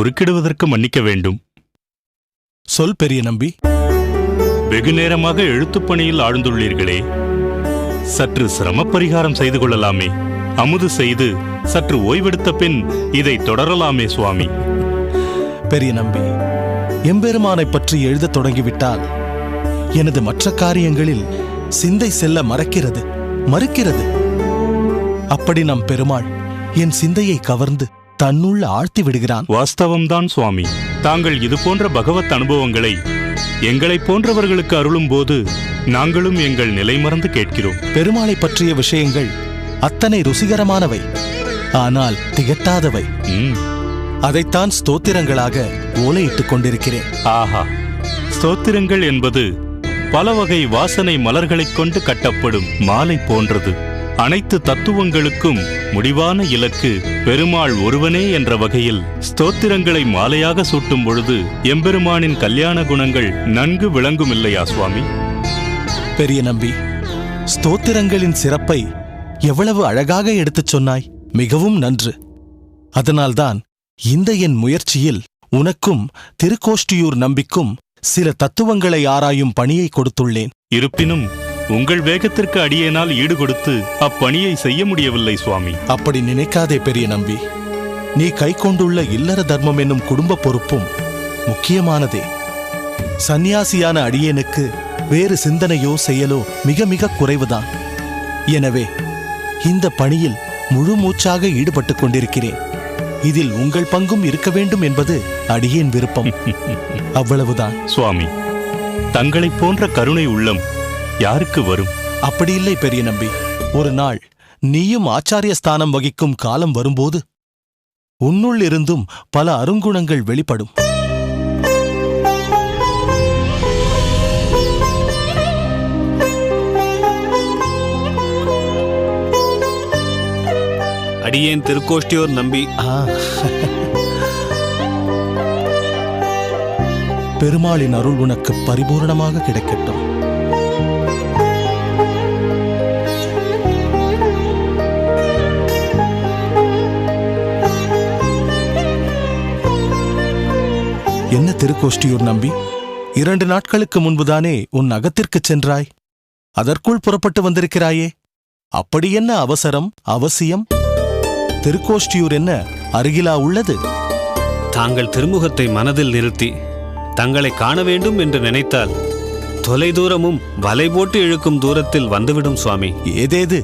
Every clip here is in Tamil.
குறுக்கிடுவதற்கு மன்னிக்க வேண்டும். சொல் பெரிய நம்பி. வெகு நேரமாக எழுத்துப்பணியில் ஆழ்ந்துள்ளீர்களே, சற்று சிரம பரிகாரம் செய்து கொள்ளலாமே. அமுது செய்து சற்று ஓய்வெடுத்த பின் இதை தொடரலாமே சுவாமி. பெரிய நம்பி, எம்பெருமானை பற்றி எழுதத் தொடங்கிவிட்டால் எனது மற்ற காரியங்களில் சிந்தை செல்ல மறுக்கிறது. அப்படி நம் பெருமாள் என் சிந்தையை கவர்ந்து தன்னுள்ள ஆழ்த்தி விடுகிறான். வாஸ்தவம்தான் சுவாமி. தாங்கள் இதுபோன்ற பகவத் அனுபவங்களை எங்களைப் போன்றவர்களுக்கு அருளும் போது நாங்களும் எங்கள் நிலை மறந்து கேட்கிறோம். பெருமாளை பற்றிய விஷயங்கள் அத்தனை ருசிகரமானவை, ஆனால் திகட்டாதவை. அதைத்தான் ஸ்தோத்திரங்களாக ஓலையிட்டுக் கொண்டிருக்கிறேன். ஆஹா, ஸ்தோத்திரங்கள் என்பது பல வகை வாசனை மலர்களைக் கொண்டு கட்டப்படும் மாலை போன்றது. அனைத்து தத்துவங்களுக்கும் முடிவான இலக்கு பெருமாள் ஒருவனே என்ற வகையில் ஸ்தோத்திரங்களை மாலையாக சூட்டும் பொழுது எம்பெருமானின் கல்யாண குணங்கள் நன்கு விளங்கும் இல்லையா சுவாமி? பெரிய நம்பி, ஸ்தோத்திரங்களின் சிறப்பை எவ்வளவு அழகாக எடுத்துச் சொன்னாய். மிகவும் நன்று. அதனால்தான் இந்த என் முயற்சியில் உனக்கும் திருக்கோஷ்டியூர் நம்பிக்கும் சில தத்துவங்களை ஆராயும் பணியை கொடுத்துள்ளேன். இருப்பினும் உங்கள் வேகத்திற்கு அடியேனால் ஈடுகொடுத்து அப்பணியை செய்ய முடியவில்லை சுவாமி. அப்படி நினைக்காதே பெரிய நம்பி. நீ கைக்கொண்டுள்ள இல்லற தர்மம் என்னும் குடும்ப பொறுப்பும் முக்கியமானதே. சந்நியாசியான அடியேனுக்கு வேறு சிந்தனையோ செயலோ மிக மிக குறைவுதான். எனவே இந்த பணியில் முழு மூச்சாக ஈடுபட்டுக் கொண்டிருக்கிறேன். இதில் உங்கள் பங்கும் இருக்க வேண்டும் என்பது அடியேன் விருப்பம். அவ்வளவுதான் சுவாமி. தங்களைப் போன்ற கருணை உள்ளம் யாருக்கு வரும்? அப்படியில்லை பெரிய நம்பி. ஒரு நாள் நீயும் ஆச்சாரிய ஸ்தானம் வகிக்கும் காலம் வரும்போது உன்னுள் இருந்தும் பல அருங்குணங்கள் வெளிப்படும். அடியேன் திருக்கோஷ்டியூர் நம்பி. பெருமாளின் அருள் உனக்கு பரிபூர்ணமாக கிடைக்கட்டும். என்ன திருக்கோஷ்டியூர் நம்பி, 2 நாட்களுக்கு முன்புதானே உன் அகத்திற்குச் சென்றாய். அதற்குள் புறப்பட்டு வந்திருக்கிறாயே, அப்படி என்ன அவசரம், அவசியம்? திருக்கோஷ்டியூர் என்ன அருகிலா உள்ளது? தாங்கள் திருமுகத்தை மனதில் நிறுத்தி தங்களை காண வேண்டும் என்று நினைத்தால் தொலைதூரமும் வலை போட்டு இழுக்கும் தூரத்தில் வந்துவிடும் சுவாமி. ஏதேது,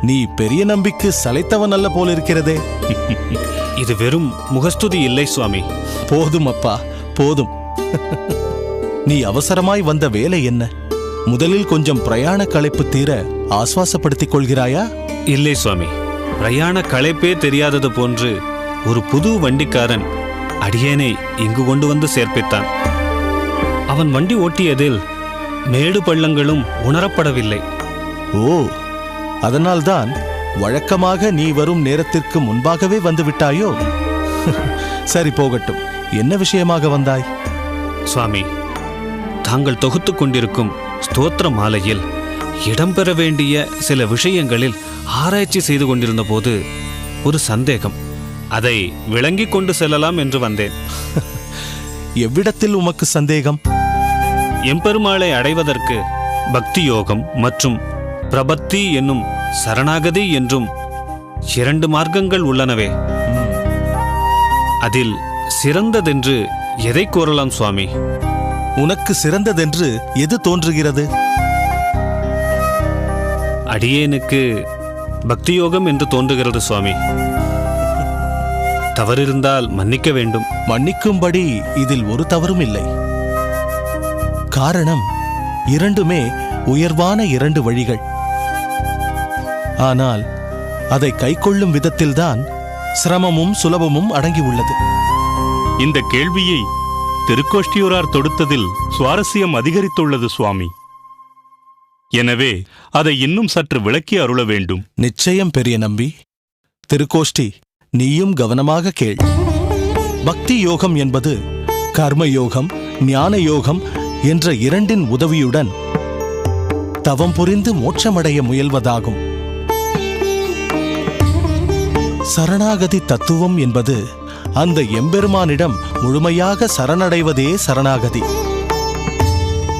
நீ பெரிய நம்பிக்கு சளைத்தவன் அல்ல போலிருக்கிறதே. இது வெறும் முகஸ்துதி இல்லை சுவாமி. போதும் அப்பா, போதும். நீ அவசரமாய் வந்த வேலை என்ன? முதலில் கொஞ்சம் பிரயாண களைப்பு தீர ஆஸ்வாசப்படுத்திக் கொள்கிறாயா? இல்லை சுவாமி, பிரயாண களைப்பே தெரியாதது போன்று ஒரு புது வண்டிக்காரன் அடியேனை இங்கு கொண்டு வந்து சேர்ப்பித்தான். அவன் வண்டி ஓட்டியதில் மேடு பள்ளங்களும் உணரப்படவில்லை. ஓ, அதனால்தான் வழக்கமாக நீ வரும் நேரத்திற்கு முன்பாகவே வந்து விட்டாயோ? சரி, போகட்டும். என்ன விஷயமாக வந்தாய்? சுவாமி, தாங்கள் தொகுத்து கொண்டிருக்கும் ஸ்தோத்திர மாலையில் இடம்பெற வேண்டிய சில விஷயங்களில் ஆராய்ச்சி செய்து கொண்டிருந்த போது ஒரு சந்தேகம். அதை விளங்கிக் கொண்டு செல்லலாம் என்று வந்தேன். எவ்விடத்தில் உமக்கு சந்தேகம்? எம்பெருமாளை அடைவதற்கு பக்தி யோகம் மற்றும் பிரபத்தி என்னும் சரணாகதி என்றும் 2 மார்க்கங்கள் உள்ளனவே. அதில் சிறந்ததென்று எதை கூறலாம் சுவாமி? உனக்கு சிறந்ததென்று எது தோன்றுகிறது? அடியேனுக்கு பக்தியோகம் என்று தோன்றுகிறது சுவாமி. தவறிருந்தால் மன்னிக்க வேண்டும். மன்னிக்கும்படி இதில் ஒரு தவறும் இல்லை. காரணம், இரண்டுமே உயர்வான 2 வழிகள். ஆனால் அதை கைக்கொள்ளும் விதத்தில்தான் சிரமமும் சுலபமும் அடங்கியுள்ளது. இந்த கேள்வியை திருக்கோஷ்டியூரார் தொடுத்ததில் சுவாரஸ்யம் அதிகரித்துள்ளது சுவாமி. எனவே அதை இன்னும் சற்று விளக்கி அருள வேண்டும். நிச்சயம் பெரிய நம்பி. திருக்கோஷ்டி, நீயும் கவனமாக கேள். பக்தி யோகம் என்பது கர்மயோகம், ஞான யோகம் என்ற 2 உதவியுடன் தவம் புரிந்து மோட்சமடைய முயல்வதாகும். சரணாகதி தத்துவம் என்பது அந்த எம்பெருமானிடம் முழுமையாக சரணடைவதே சரணாகதி.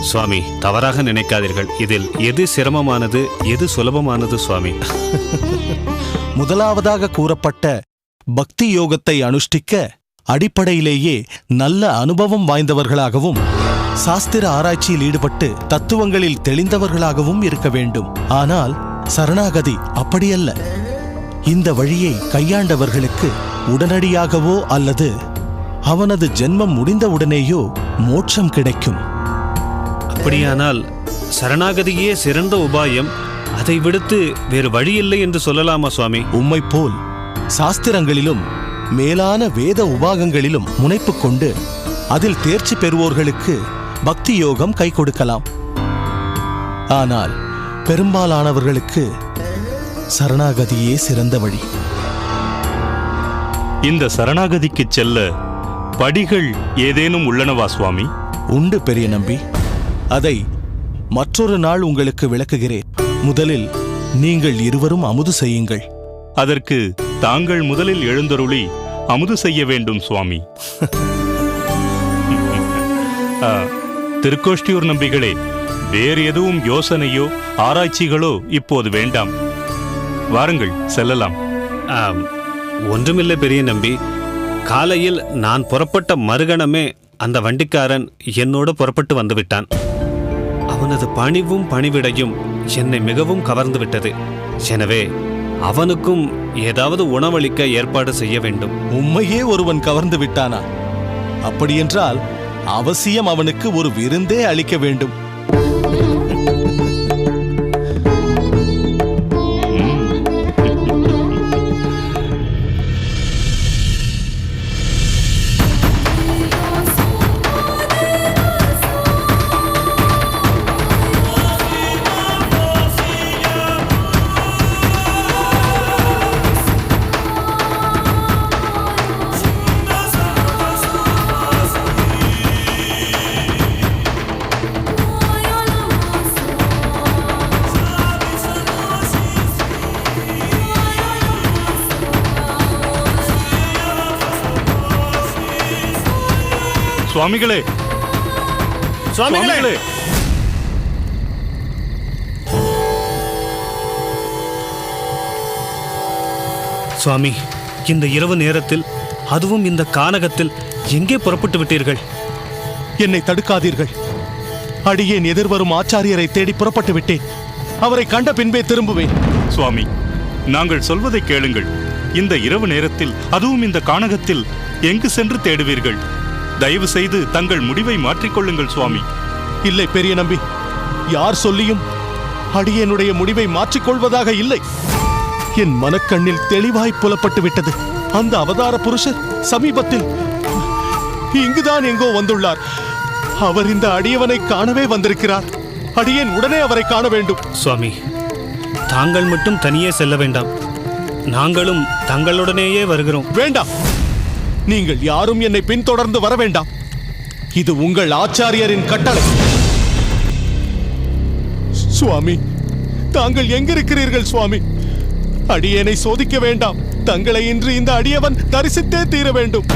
சுவாமி, தவறாக நினைக்காதீர்கள். இதில் எது சிரமமானது, எது சுலபமானது சுவாமி? முதலாவதாக கூறப்பட்ட பக்தி யோகத்தை அனுஷ்டிக்க அடிப்படையிலேயே நல்ல அனுபவம் வாய்ந்தவர்களாகவும் சாஸ்திர ஆராய்ச்சியில் ஈடுபட்டு தத்துவங்களில் தெளிந்தவர்களாகவும் இருக்க வேண்டும். ஆனால் சரணாகதி அப்படியல்ல. இந்த வழியை கையாண்டவர்களுக்கு உடனடியாகவோ அல்லது அவனது ஜென்மம் முடிந்தவுடனேயோ மோட்சம் கிடைக்கும். அப்படியானால் சரணாகதியே சிறந்த உபாயம், அதை விடுத்து வேறு வழியில்லை என்று சொல்லலாமா சுவாமி? உம்மை போல் சாஸ்திரங்களிலும் மேலான வேத உபாகங்களிலும் முனைப்பு கொண்டு அதில் தேர்ச்சி பெறுவோர்களுக்கு பக்தி யோகம் கை கொடுக்கலாம். ஆனால் பெரும்பாலானவர்களுக்கு சரணாகதியே சிறந்த வழி. இந்த சரணாகதிக்கு செல்ல படிகள் ஏதேனும் உள்ளனவா சுவாமி? உண்டு பெரிய நம்பி. அதை மற்றொரு நாள் உங்களுக்கு விளக்குகிறேன். முதலில் நீங்கள் இருவரும் அமுது செய்யுங்கள். அதற்கு தாங்கள் முதலில் எழுந்தருளி அமுது செய்ய வேண்டும் சுவாமி. திருக்கோஷ்டியூர் நம்பிகளே, வேறு எதுவும் யோசனையோ ஆராய்ச்சிகளோ இப்போது வேண்டாம். வாருங்கள், செல்லலாம். ஒன்றுமில்லை பெரிய நம்பி. காலையில் நான் புறப்பட்ட மறுகணமே அந்த வண்டிக்காரன் என்னோடு புறப்பட்டு வந்துவிட்டான். அவனது பணிவும் பணிவிடையும் என்னை மிகவும் கவர்ந்து விட்டது. எனவே அவனுக்கும் ஏதாவது உணவளிக்க ஏற்பாடு செய்ய வேண்டும். உம்மையே ஒருவன் கவர்ந்து விட்டானா? அப்படியென்றால் அவசியம் அவனுக்கு ஒரு விருந்தே அளிக்க வேண்டும். சுவாமிகளே, சுவாமிகளே! சுவாமி, இந்த இரவு நேரத்தில், அதுவும் இந்த கானகத்தில் எங்கே புறப்பட்டு விட்டீர்கள்? என்னை தடுக்காதீர்கள். அடியேன் எதிர்வரும் ஆச்சாரியரை தேடி புறப்பட்டு விட்டேன். அவரை கண்ட பின்பே திரும்புவேன். சுவாமி, நாங்கள் சொல்வதை கேளுங்கள். இந்த இரவு நேரத்தில், அதுவும் இந்த கானகத்தில் எங்கு சென்று தேடுவீர்கள்? தயவு செய்து தங்கள் முடிவை மாற்றிக்கொள்ளுங்கள் சுவாமி. இல்லை பெரிய நம்பி, யார் சொல்லியும் அடியேனுடைய முடிவை மாற்றிக்கொள்வதாக இல்லை. என் மனக்கண்ணில் தெளிவாய் புலப்பட்டு விட்டது. அந்த அவதார புருஷர் சமீபத்தில் இங்குதான் எங்கோ வந்துள்ளார். அவர் இந்த அடியவனை காணவே வந்திருக்கிறார். அடியேன் உடனே அவரை காண வேண்டும். சுவாமி, தாங்கள் மட்டும் தனியே செல்ல வேண்டாம். நாங்களும் தங்களுடனேயே வருகிறோம். வேண்டாம், நீங்கள் யாரும் என்னை பின்தொடர்ந்து வர வேண்டாம். இது உங்கள் ஆச்சாரியரின் கட்டளை. சுவாமி, தாங்கள் எங்கிருக்கிறீர்கள் சுவாமி? அடியேனை சோதிக்க வேண்டாம். தங்களை இன்று இந்த அடியவன் தரிசித்தே தீர வேண்டும்.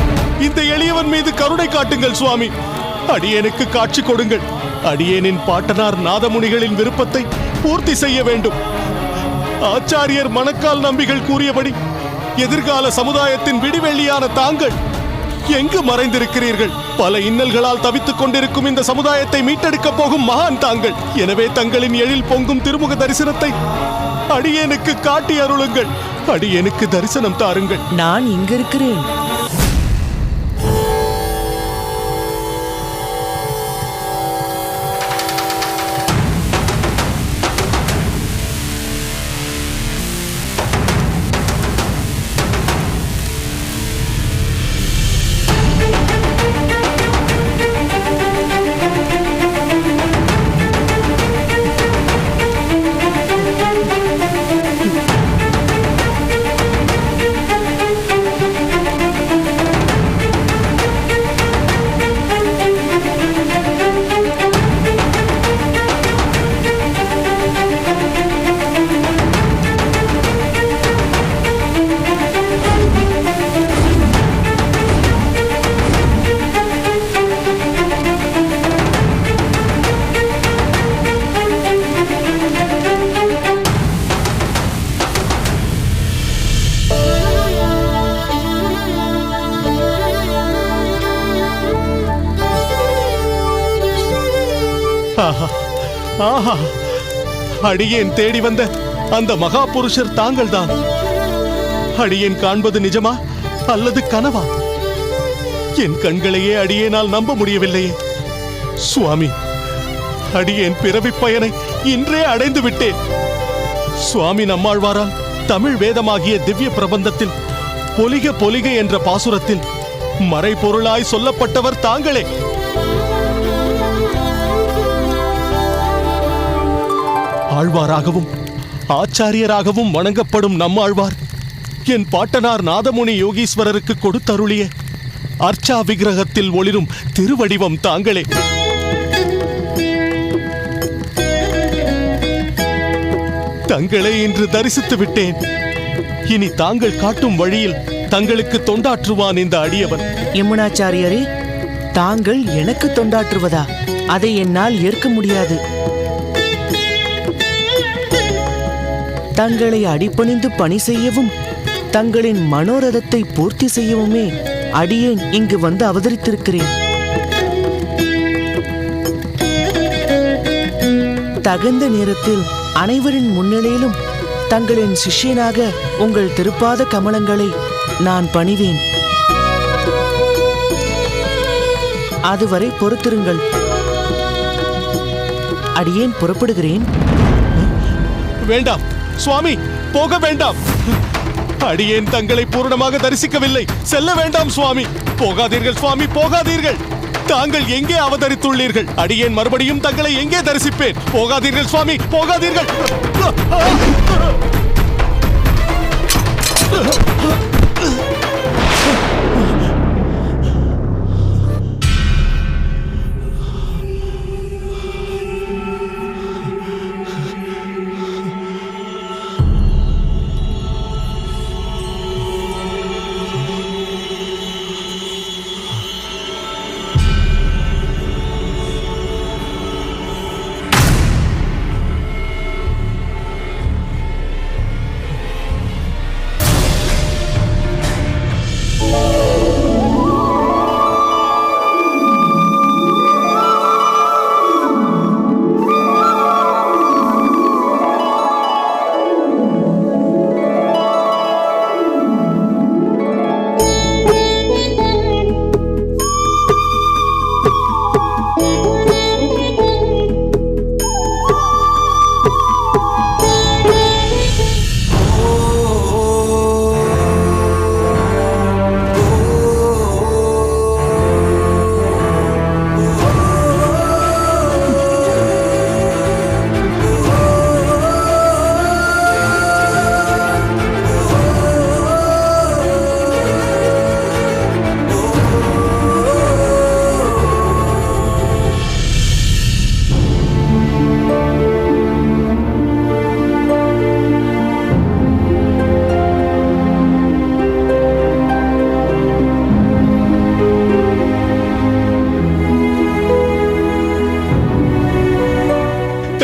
இந்த எளியவன் மீது கருணை காட்டுங்கள் சுவாமி. அடியேனுக்கு காட்சி கொடுங்கள். அடியேனின் பாட்டனார் நாதமுனிகளின் விருப்பத்தை பூர்த்தி செய்ய வேண்டும். ஆச்சாரியர் மணக்கால் நம்பிகள் கூறியபடி எதிர்கால சமுதாயத்தின் விடிவெள்ளியான தாங்கள் எங்கு மறைந்திருக்கிறீர்கள்? பல இன்னல்களால் தவித்துக் கொண்டிருக்கும் இந்த சமுதாயத்தை மீட்டெடுக்கப் போகும் மகான் தாங்கள். எனவே தங்களின் எழில் பொங்கும் திருமுக தரிசனத்தை அடியேனுக்கு காட்டி அருளுங்கள். அடியேனுக்கு தரிசனம் தாருங்கள். நான் இங்கிருக்கிறேன். ஆஹா ஆஹா, அடியேன் தேடி வந்த அந்த மகா புருஷர் தாங்கள்தான். அடியேன் காண்பது நிஜமா அல்லது கனவா? என் கண்களையே அடியேனால் நம்ப முடியவில்லையே. சுவாமி, அடியேன் பிறவிப் பயனை இன்றே அடைந்து விட்டேன். சுவாமி நம்மாழ்வாரால் தமிழ் வேதமாகிய திவ்ய பிரபந்தத்தில் பொலிக பொலிக என்ற பாசுரத்தில் மறைபொருளாய் சொல்லப்பட்டவர் தாங்களே. ஆழ்வாராகவும் ஆச்சாரியராகவும் வணங்கப்படும் நம்மாழ்வார் என் பாட்டனார் நாதமுனி யோகீஸ்வரருக்கு கொடுத்தருளிய அர்ச்சா விக்கிரகத்தில் ஒளிரும் திருவடிவம் தாங்களே. தங்களை இன்று தரிசித்து விட்டேன். இனி தாங்கள் காட்டும் வழியில் தங்களுக்கு தொண்டாற்றுவான் இந்த அடியவன். யமுனாச்சாரியரே, தாங்கள் எனக்கு தொண்டாற்றுவதா? அதை என்னால் ஏற்க முடியாது. தங்களை அடிபணிந்து பணி செய்யவும் தங்களின் மனோரதத்தை பூர்த்தி செய்யவுமே அடியேன் இங்கு வந்து அவதரித்திருக்கிறேன். தகுந்த நேரத்தில் அனைவரின் முன்னிலையிலும் தங்களின் சிஷ்யனாக உங்கள் திருப்பாத கமலங்களை நான் பணிவேன். அதுவரை பொறுத்திருங்கள். அடியேன் புறப்படுகிறேன். வேண்டாம் சுவாமி, போக வேண்டாம். அடியேன் தங்களை பூரணமாக தரிசிக்கவில்லை. செல்ல வேண்டாம் சுவாமி. போகாதீர்கள் சுவாமி, போகாதீர்கள். தாங்கள் எங்கே அவதரித்துள்ளீர்கள்? அடியேன் மறுபடியும் தங்களை எங்கே தரிசிப்பேன்? போகாதீர்கள் சுவாமி, போகாதீர்கள்.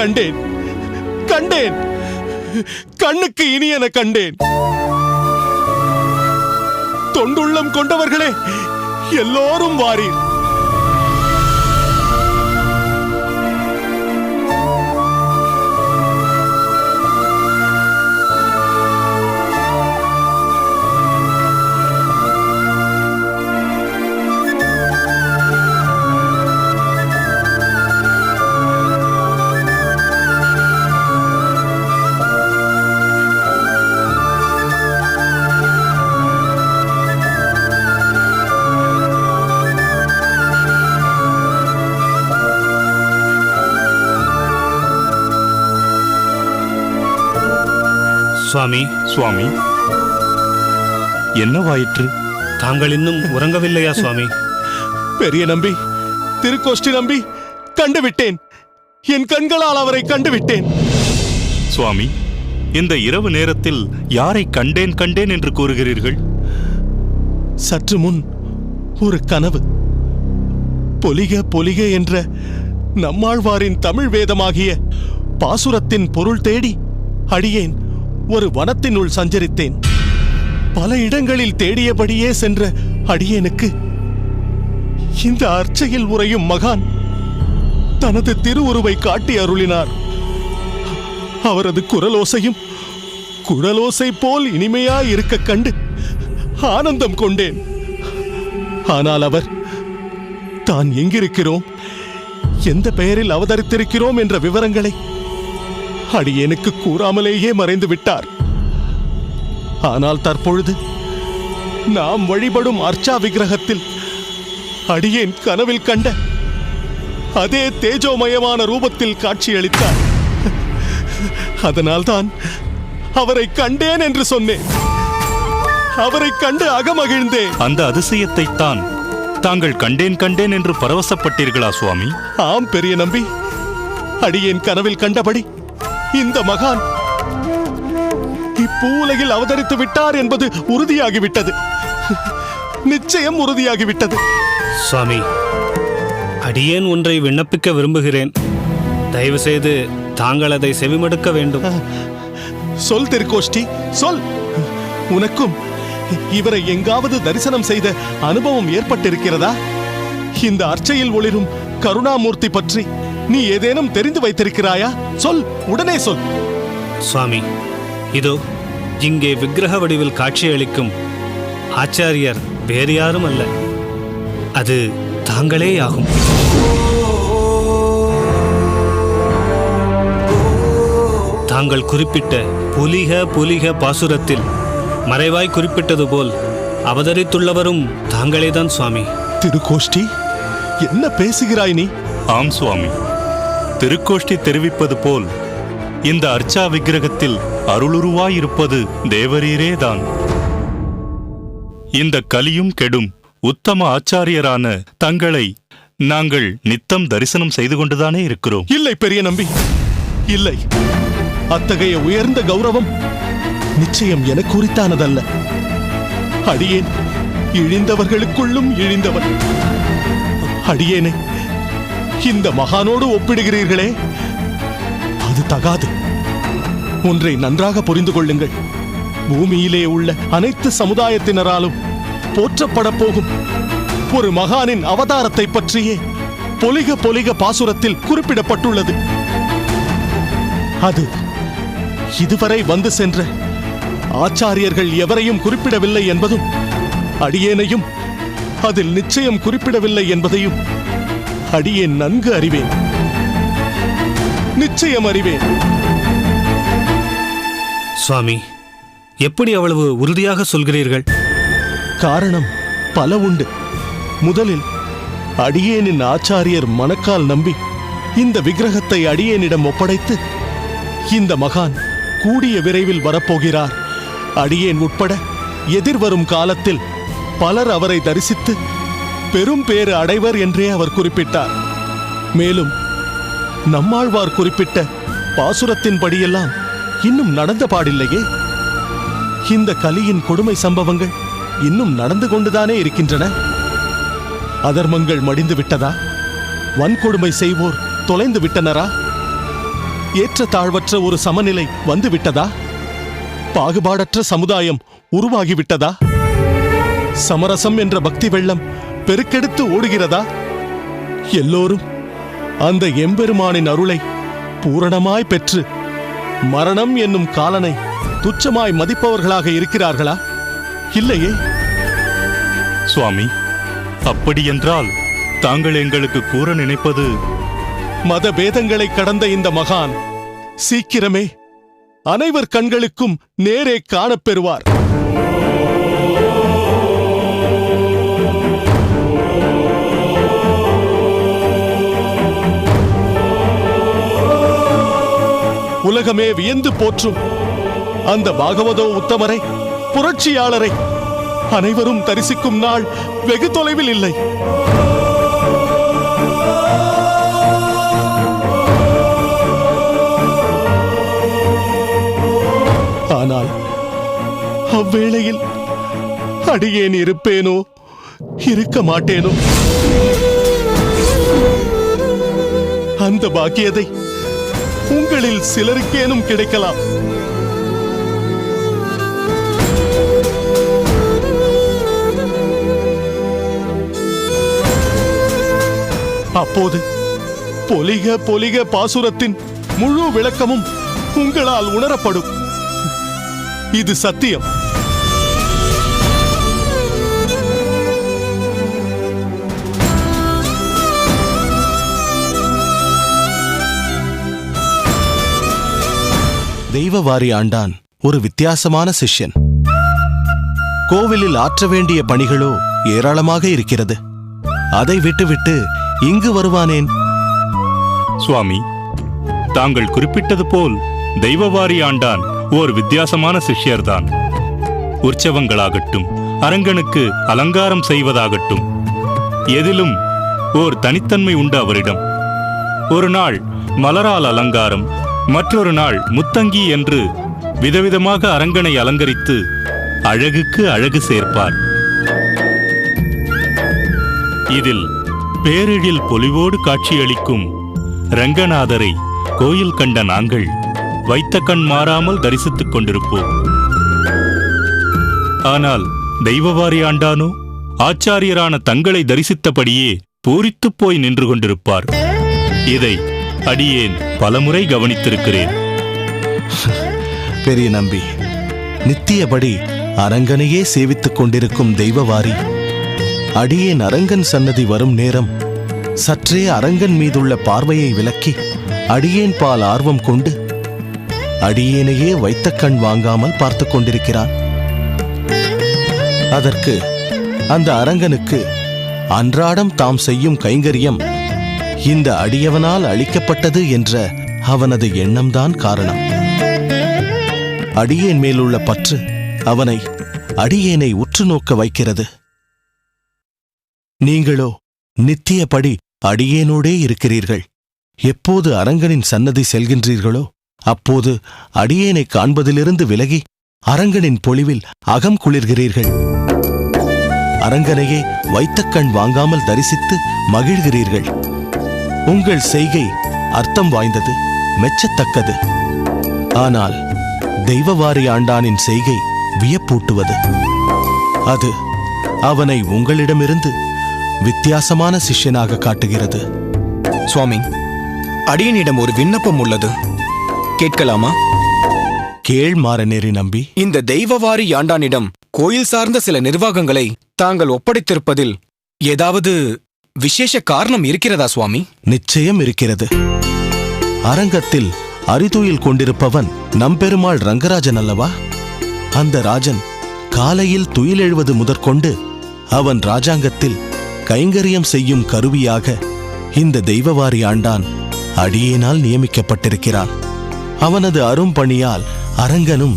கண்டேன், கண்டேன், கண்ணுக்கு இனியன கண்டேன். தொண்டுள்ளம் கொண்டவர்களே, எல்லோரும் வாரீர். சுவாமி, சுவாமி, என்னவாயிற்று? தாங்கள் இன்னும் உறங்கவில்லையா சுவாமி? பெரிய நம்பி, திருக்கோஷ்டி நம்பி, கண்டுவிட்டேன். என் கண்களால் அவரை கண்டுவிட்டேன். சுவாமி, இந்த இரவு நேரத்தில் யாரை கண்டேன் கண்டேன் என்று கூறுகிறீர்கள்? சற்று முன் ஒரு கனவு. பொலிக பொலிக என்ற நம்மாழ்வாரின் தமிழ் வேதமாகிய பாசுரத்தின் பொருள் தேடி அடியேன் ஒரு வனத்தினுள் சஞ்சரித்தேன். பல இடங்களில் தேடியபடியே சென்ற அடியேனுக்கு இந்த அர்ச்சையில் உறையும் மகான் தனது திருவுருவை காட்டி அருளினார். அவரது குரலோசையும் குழலோசை போல் இனிமையாய் இருக்க கண்டு ஆனந்தம் கொண்டேன். ஆனால் அவர் தான் எங்கிருக்கிறோம், எந்த பெயரில் அவதரித்திருக்கிறோம் என்ற விவரங்களை அடியேனுக்கு கூறாமலேயே மறைந்து விட்டார். ஆனால் தற்பொழுது நாம் வழிபடும் அர்ச்சா விக்கிரகத்தில் அடியேன் கனவில் கண்ட அதே தேஜோமயமான ரூபத்தில் காட்சியளித்தார். அதனால்தான் அவரை கண்டேன் என்று சொன்னேன். அவரை கண்டு அகமகிழ்ந்தேன். அந்த அதிசயத்தைத்தான் தாங்கள் கண்டேன் கண்டேன் என்று பரவசப்பட்டீர்களா சுவாமி? ஆம் பெரிய நம்பி, அடியேன் கனவில் கண்டபடி இந்த மகான் இப்பூலகில் அவதரித்து விட்டார் என்பது உறுதியாகிவிட்டது. நிச்சயம் உறுதியாகிவிட்டது. சுவாமி, அடியேன் ஒன்றை விண்ணப்பிக்க விரும்புகிறேன். தயவு செய்து தாங்கள் அதை செவிமடுக்க வேண்டும். சொல் திருக்கோஷ்டி, சொல். உனக்கும் இவரை எங்காவது தரிசனம் செய்த அனுபவம் ஏற்பட்டிருக்கிறதா? இந்த அர்ச்சையில் ஒளிரும் கருணாமூர்த்தி பற்றி நீ ஏதேனும் தெரிந்து வைத்திருக்கிறாயா? சொல், உடனே சொல். சுவாமி, இதோ இங்கே விக்கிரக வடிவில் காட்சியளிக்கும் ஆச்சாரியர் வேறு யாரும் அல்ல, அது தாங்களே ஆகும். தாங்கள் குறிப்பிட்ட புலிக புலிக பாசுரத்தில் மறைவாய் குறிப்பிட்டது போல் அவதரித்துள்ளவரும் தாங்களேதான் சுவாமி. திருக்கோஷ்டி, என்ன பேசுகிறாய் நீ? ஆம் சுவாமி, திருக்கோஷ்டி தெரிவிப்பது போல் இந்த அர்ச்சா விக்கிரகத்தில் அருளுருவாயிருப்பது தேவரீரேதான். இந்த கலியும் கெடும் உத்தம ஆச்சாரியரான தங்களை நாங்கள் நித்தம் தரிசனம் செய்து கொண்டுதானே இருக்கிறோம். இல்லை பெரிய நம்பி, இல்லை. அத்தகைய உயர்ந்த கௌரவம் நிச்சயம் எனக்கு உரித்தானதல்ல. அடியேன் இழிந்தவர்களுக்குள்ளும் இழிந்தவன். அடியேனை இந்த மகானோடு ஒப்பிடுகிறீர்களே, அது தகாது. ஒன்றை நன்றாக புரிந்து கொள்ளுங்கள். பூமியிலே உள்ள அனைத்து சமுதாயத்தினராலும் போற்றப்பட போகும் ஒரு மகானின் அவதாரத்தை பற்றியே பொலிக பொலிக பாசுரத்தில் குறிப்பிடப்பட்டுள்ளது. அது இதுவரை வந்து சென்ற ஆச்சாரியர்கள் எவரையும் குறிப்பிடவில்லை என்பதும், அடியேனையும் அதில் நிச்சயம் குறிப்பிடவில்லை என்பதையும் அடியேன் நன்கு அறிவேன். நிச்சயம் அறிவேன். சுவாமி, எப்படி அவ்வளவு உறுதியாக சொல்கிறீர்கள்? காரணம் பல உண்டு. முதலில் அடியேனின் ஆச்சாரியர் மணக்கால் நம்பி இந்த விக்கிரகத்தை அடியேனிடம் ஒப்படைத்து, இந்த மகான் கூடிய விரைவில் வரப்போகிறார், அடியேன் உட்பட எதிர்வரும் காலத்தில் பலர் அவரை தரிசித்து பெரும் பேறு அடைவர் என்றே அவர் குறிப்பிட்டார். மேலும் நம்மாழ்வார் குறிப்பிட்ட பாசுரத்தின்படியெல்லாம் இன்னும் நடந்த பாடில்லையே. இந்த கலியின் கொடுமை சம்பவங்கள் இன்னும் நடந்து கொண்டுதானே இருக்கின்றன. அதர்மங்கள் மடிந்து விட்டதா? வன்கொடுமை செய்வோர் தொலைந்து விட்டனரா? ஏற்ற தாழ்வற்ற ஒரு சமநிலை வந்து விட்டதா? பாகுபாடற்ற சமுதாயம் உருவாகிவிட்டதா? சமரசம் என்ற பக்தி வெள்ளம் பெருக்கெடுத்து ஓடுகிறதா? எல்லோரும் அந்த எம்பெருமானின் அருளை பூரணமாய் பெற்று மரணம் என்னும் காலனை துச்சமாய் மதிப்பவர்களாக இருக்கிறார்களா? இல்லையே. சுவாமி, அப்படியென்றால் தாங்கள் எங்களுக்கு கூற நினைப்பது, மத பேதங்களை கடந்த இந்த மகான் சீக்கிரமே அனைவர் கண்களுக்கும் நேரே காணப்பெறுவார். உலகமே வியந்து போற்றும் அந்த பாகவதோ உத்தமரை, புரட்சியாளரை அனைவரும் தரிசிக்கும் நாள் வெகு தொலைவில் இல்லை. ஆனால் அவ்வேளையில் அடியேன் இருப்பேனோ இருக்க மாட்டேனோ? அந்த பாக்கியதை உங்களில் சிலருக்கேனும் கிடைக்கலாம். அப்போது பொலிக பொலிக பாசுரத்தின் முழு விளக்கமும் உங்களால் உணரப்படும். இது சத்தியம். தெய்வவாரி ஆண்டான் ஒரு வித்தியாசமான சிஷ்யன். கோவிலில் ஆற்ற வேண்டிய பணிகளோ ஏராளமாக இருக்கிறது. அதை விட்டுவிட்டு இங்கு வருவானேன்? சுவாமி, தாங்கள் குறிப்பிட்டது போல் தெய்வவாரி ஆண்டான் ஓர் வித்தியாசமான சிஷ்யர்தான். உற்சவங்களாகட்டும், அரங்கனுக்கு அலங்காரம் செய்வதாகட்டும், எதிலும் ஓர் தனித்தன்மை உண்டு அவரிடம். ஒரு நாள் மலரால் அலங்காரம், மற்றொரு நாள் முத்தங்கி என்று விதவிதமாக அரங்கனை அலங்கரித்து அழகுக்கு அழகு சேர்ப்பார். இதில் பேரெழில் பொலிவோடு காட்சியளிக்கும் ரங்கநாதரை கோயில் கண்ட நாங்கள் வைத்த கண் மாறாமல் தரிசித்துக் கொண்டிருப்போம். ஆனால் தெய்வவாரி ஆண்டானோ ஆச்சாரியரான தங்களை தரிசித்தபடியே பூரித்துப் போய் நின்று கொண்டிருப்பார். இதை அடியேன் பலமுறை கவனித்திருக்கிறேன். பெரிய நம்பி, நித்தியபடி அரங்கனையே சேவித்துக் கொண்டிருக்கும் தெய்வவாரி அடியேன் அரங்கன் சன்னதி வரும் நேரம் சற்றே அரங்கன் மீதுள்ள பார்வையை விலக்கி அடியேன் பால் ஆர்வம் கொண்டு அடியேனையே வைத்த கண் வாங்காமல் பார்த்து கொண்டிருக்கிறான். அதற்கு அந்த அரங்கனுக்கு அன்றாடம் தாம் செய்யும் கைங்கரியம் இந்த அடியவனால் அளிக்கப்பட்டது என்ற அவனது எண்ணம்தான் காரணம். அடியேன் மேலுள்ள பற்று அவனை அடியேனை உற்று நோக்க வைக்கிறது. நீங்களோ நித்தியபடி அடியேனோடே இருக்கிறீர்கள். எப்போது அரங்கனின் சன்னதி செல்கின்றீர்களோ அப்போது அடியேனை காண்பதிலிருந்து விலகி அரங்கனின் பொலிவில் அகம் குளிர்கிறீர்கள். அரங்கனையே வைத்த கண் வாங்காமல் தரிசித்து மகிழ்கிறீர்கள். உங்கள் செய்கை அர்த்தம் வாய்ந்தது, மெச்சத்தக்கது. ஆனால் தெய்வவாரி ஆண்டானின் செய்கை வியப்பூட்டுவது. அது அவனை உங்களிடமிருந்து வித்தியாசமான சிஷ்யனாக காட்டுகிறது. சுவாமி, அடியனிடம் ஒரு விண்ணப்பம் உள்ளது, கேட்கலாமா? கேள் மாறநேரி நம்பி. இந்த தெய்வவாரி ஆண்டானிடம் கோயில் சார்ந்த சில நிர்வாகங்களை தாங்கள் ஒப்படைத்திருப்பதில் ஏதாவது விசேஷ காரணம் இருக்கிறதா சுவாமி? நிச்சயம் இருக்கிறது. அரங்கத்தில் அரிதுயில் கொண்டிருப்பவன் நம்பெருமாள் ரங்கராஜன் அல்லவா? அந்த ராஜன் காலையில் துயில் எழுவது முதற்கொண்டு அவன் ராஜாங்கத்தில் கைங்கரியம் செய்யும் கருவியாக இந்த தெய்வவாரி ஆண்டான் அடியேனால் நியமிக்கப்பட்டிருக்கிறான். அவனது அரும்பணியால் அரங்கனும்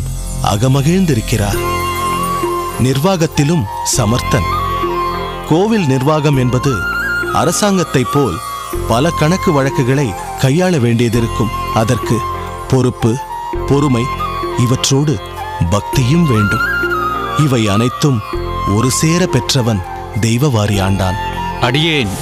அகமகிழ்ந்திருக்கிறார். நிர்வாகத்திலும் சமர்த்தன். கோவில் நிர்வாகம் என்பது அரசாங்கத்தைப் போல் பல கணக்கு வழக்குகளை கையாள வேண்டியதிருக்கும். அதற்கு பொறுப்பு, பொறுமை, இவற்றோடு பக்தியும் வேண்டும். இவை அனைத்தும் ஒரு சேர பெற்றவன் தெய்வவாரி ஆண்டான். அடியேன்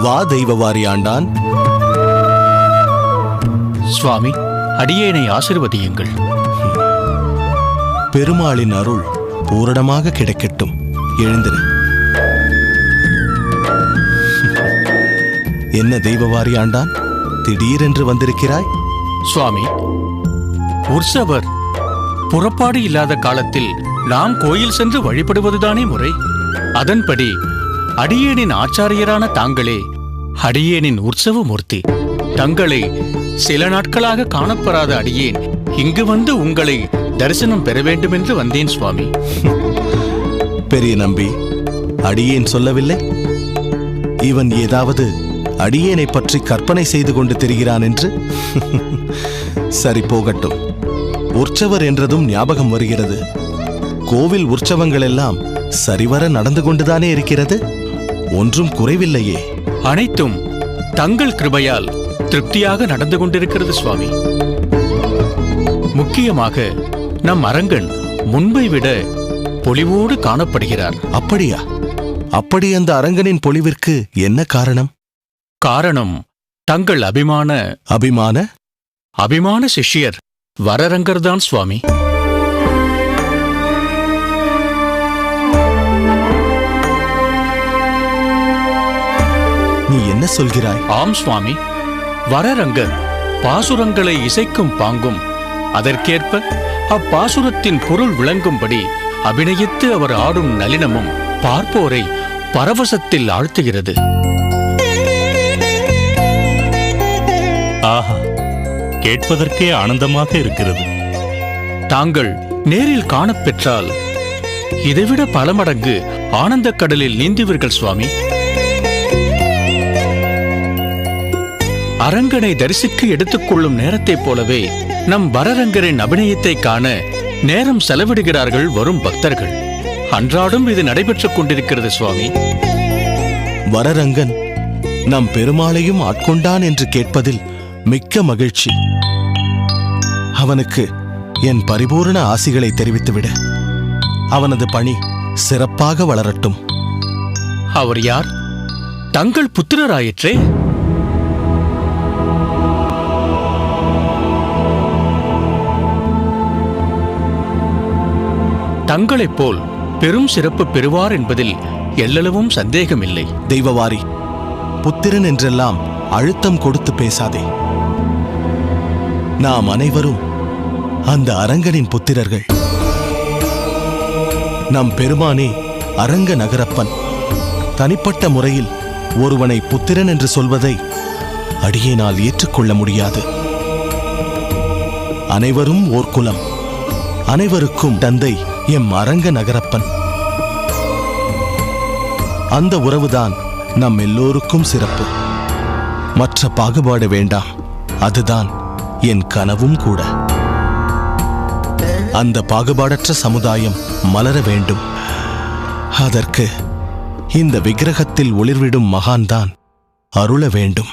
வா தெய்வவாரி ஆண்டான். சுவாமி, அடியேனை ஆசீர்வதியுங்கள். பெருமாளின் அருள் பூரணமாக கிடைக்கட்டும். எழுந்திரு. என்ன தெய்வவாரி ஆண்டான், திடீரென்று வந்திருக்கிறாய்? சுவாமி, உற்சவர் புறப்பாடு இல்லாத காலத்தில் நாம் கோயில் சென்று வழிபடுவதுதானே முறை. அதன்படி அடியேனின் ஆச்சாரியரான தாங்களே அடியேனின் உற்சவ மூர்த்தி. தங்களை சில நாட்களாக காணப்பெறாத அடியேன் இங்கு வந்து உங்களை தரிசனம் பெற வேண்டுமென்று வந்தேன் சுவாமி. பெரிய நம்பி, அடியேன் சொல்லவில்லை? இவன் ஏதாவது அடியேனை பற்றி கற்பனை செய்து கொண்டு திரிகிறான் என்று. சரி, போகட்டும். உற்சவர் என்றதும் ஞாபகம் வருகிறது. கோவில் உற்சவங்கள் எல்லாம் சரிவர நடந்து கொண்டுதானே இருக்கிறது? ஒன்றும் குறைவில்லையே. அனைத்தும் தங்கள் கிருபையால் திருப்தியாக நடந்து கொண்டிருக்கிறது சுவாமி. முக்கியமாக நம் அரங்கன் முன்பை விட பொலிவோடு காணப்படுகிறார். அப்படியா? அப்படி அந்த அரங்கனின் பொலிவிற்கு என்ன காரணம்? காரணம் தங்கள் அபிமான சிஷ்யர் வரரங்கர்தான் சுவாமி. நீ என்ன சொல்கிறாய்? ஆம் சுவாமி, வரரங்கர் பாசுரங்களை இசைக்கும் பாங்கும் அதற்கேற்ப அப்பாசுரத்தின் பொருள் விளங்கும்படி அபிநயித்து அவர் ஆடும் நளினமும் பார்ப்போரை பரவசத்தில் ஆழ்த்துகிறது. ஆஹா, கேட்பதற்கே ஆனந்தமாக இருக்கிறது. தாங்கள் நேரில் காணப்பெற்றால் இதைவிட பல மடங்கு ஆனந்தக் கடலில் நீந்துவீர்கள் சுவாமி. அரங்கனை தரிசிக்க எடுத்துக்கொள்ளும் நேரத்தைப் போலவே நம் வரரங்கரின் அபிநயத்தை காண நேரம் செலவிடுகிறார்கள் வரும் பக்தர்கள். அன்றாடம் இது நடைபெற்றுக் கொண்டிருக்கிறது சுவாமி. வரரங்கன் நம் பெருமாளையும் ஆட்கொண்டான் என்று கேட்பதில் மிக்க மகிழ்ச்சி. அவனுக்கு என் பரிபூரண ஆசிகளை தெரிவித்துவிட. அவனது பணி சிறப்பாக வளரட்டும். அவர் யார்? தங்கள் புத்திரராயிற்றே. தங்களைப் போல் பெரும் சிறப்பு பெறுவார் என்பதில் எல்லளவும் சந்தேகமில்லை. தெய்வவாரி, புத்திரன் என்றெல்லாம் அழுத்தம் கொடுத்து பேசாதே. நாம் அனைவரும் அந்த அரங்கனின் புத்திரர்கள். நம் பெருமானே அரங்க நகரப்பன். தனிப்பட்ட முறையில் ஒருவனை புத்திரன் என்று சொல்வதை அடியேனால் ஏற்றுக்கொள்ள முடியாது. அனைவரும் ஓர் குலம். அனைவருக்கும் தந்தை எம் அரங்க நகரப்பன். அந்த உறவுதான் நம் எல்லோருக்கும் சிறப்பு. மற்ற பாகுபாடு வேண்டாம். அதுதான் என் கனவும் கூட. அந்த பாகுபாடற்ற சமுதாயம் மலர வேண்டும். அதற்கு இந்த விக்கிரகத்தில் ஒளிர்விடும் மகான்தான் அருள வேண்டும்.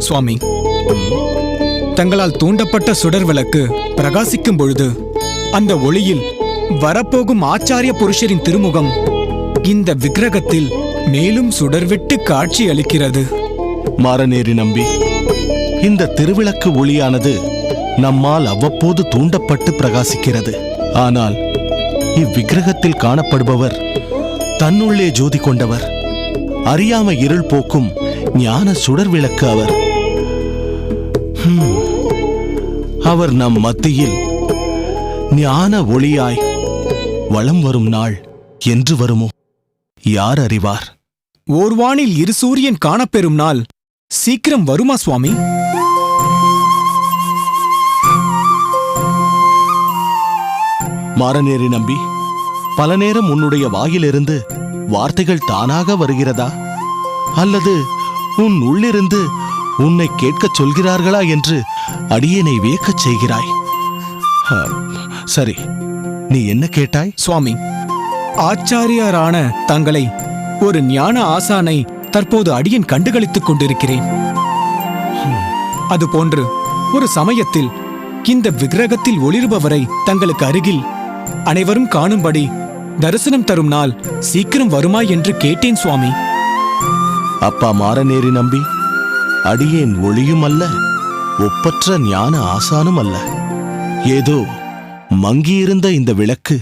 சுவாமி, தங்களால் தூண்டப்பட்ட சுடர் விளக்கு பிரகாசிக்கும் பொழுது அந்த ஒளியில் வரப்போகும் ஆச்சாரிய புருஷரின் திருமுகம் இந்த விக்கிரகத்தில் மேலும் சுடர்விட்டு காட்சி அளிக்கிறது. மாரநேரி நம்பி, இந்த திருவிளக்கு ஒளியானது நம்மால் அவ்வப்போது தூண்டப்பட்டு பிரகாசிக்கிறது. ஆனால் இவ்விக்கிரகத்தில் காணப்படுபவர் தன்னுள்ளே ஜோதி கொண்டவர். அறியாமை இருள் போக்கும் ஞான சுடர் விளக்கு அவர். அவர் நம் மத்தியில் ஞான ஒளியாய் வலம் வரும் நாள் என்று வருமோ? யார் அறிவார்? ஓர்வானில் இரு சூரியன் காணப்பெறும் நாள் சீக்கிரம் வருமா சுவாமி? மாரநேரி நம்பி, பல நேரம் உன்னுடைய வாயிலிருந்து வார்த்தைகள் தானாக வருகிறதா, அல்லது உன் உள்ளிருந்து உன்னை கேட்கச் சொல்கிறார்களா என்று அடியேனை வியக்கச் செய்கிறாய். சரி, நீ என்ன கேட்டாய்? சுவாமி, ஆச்சாரியாரான தங்களை ஒரு ஞான ஆசானை தற்போது அடியேன் கண்டுகளித்துக் கொண்டிருக்கிறேன். அதுபோன்று ஒரு சமயத்தில் இந்த விக்கிரகத்தில் ஒளிர்பவரை தங்களுக்கு அருகில் அனைவரும் காணும்படி தரிசனம் தரும் நாள் சீக்கிரம் வருமா என்று கேட்டேன் சுவாமி. அப்பா மாரநேரி நம்பி, அடியேன் ஒளியும் அல்ல, ஒப்பற்ற ஞான ஆசானும் அல்ல. ஏதோ மங்கியிருந்த இந்த விளக்கு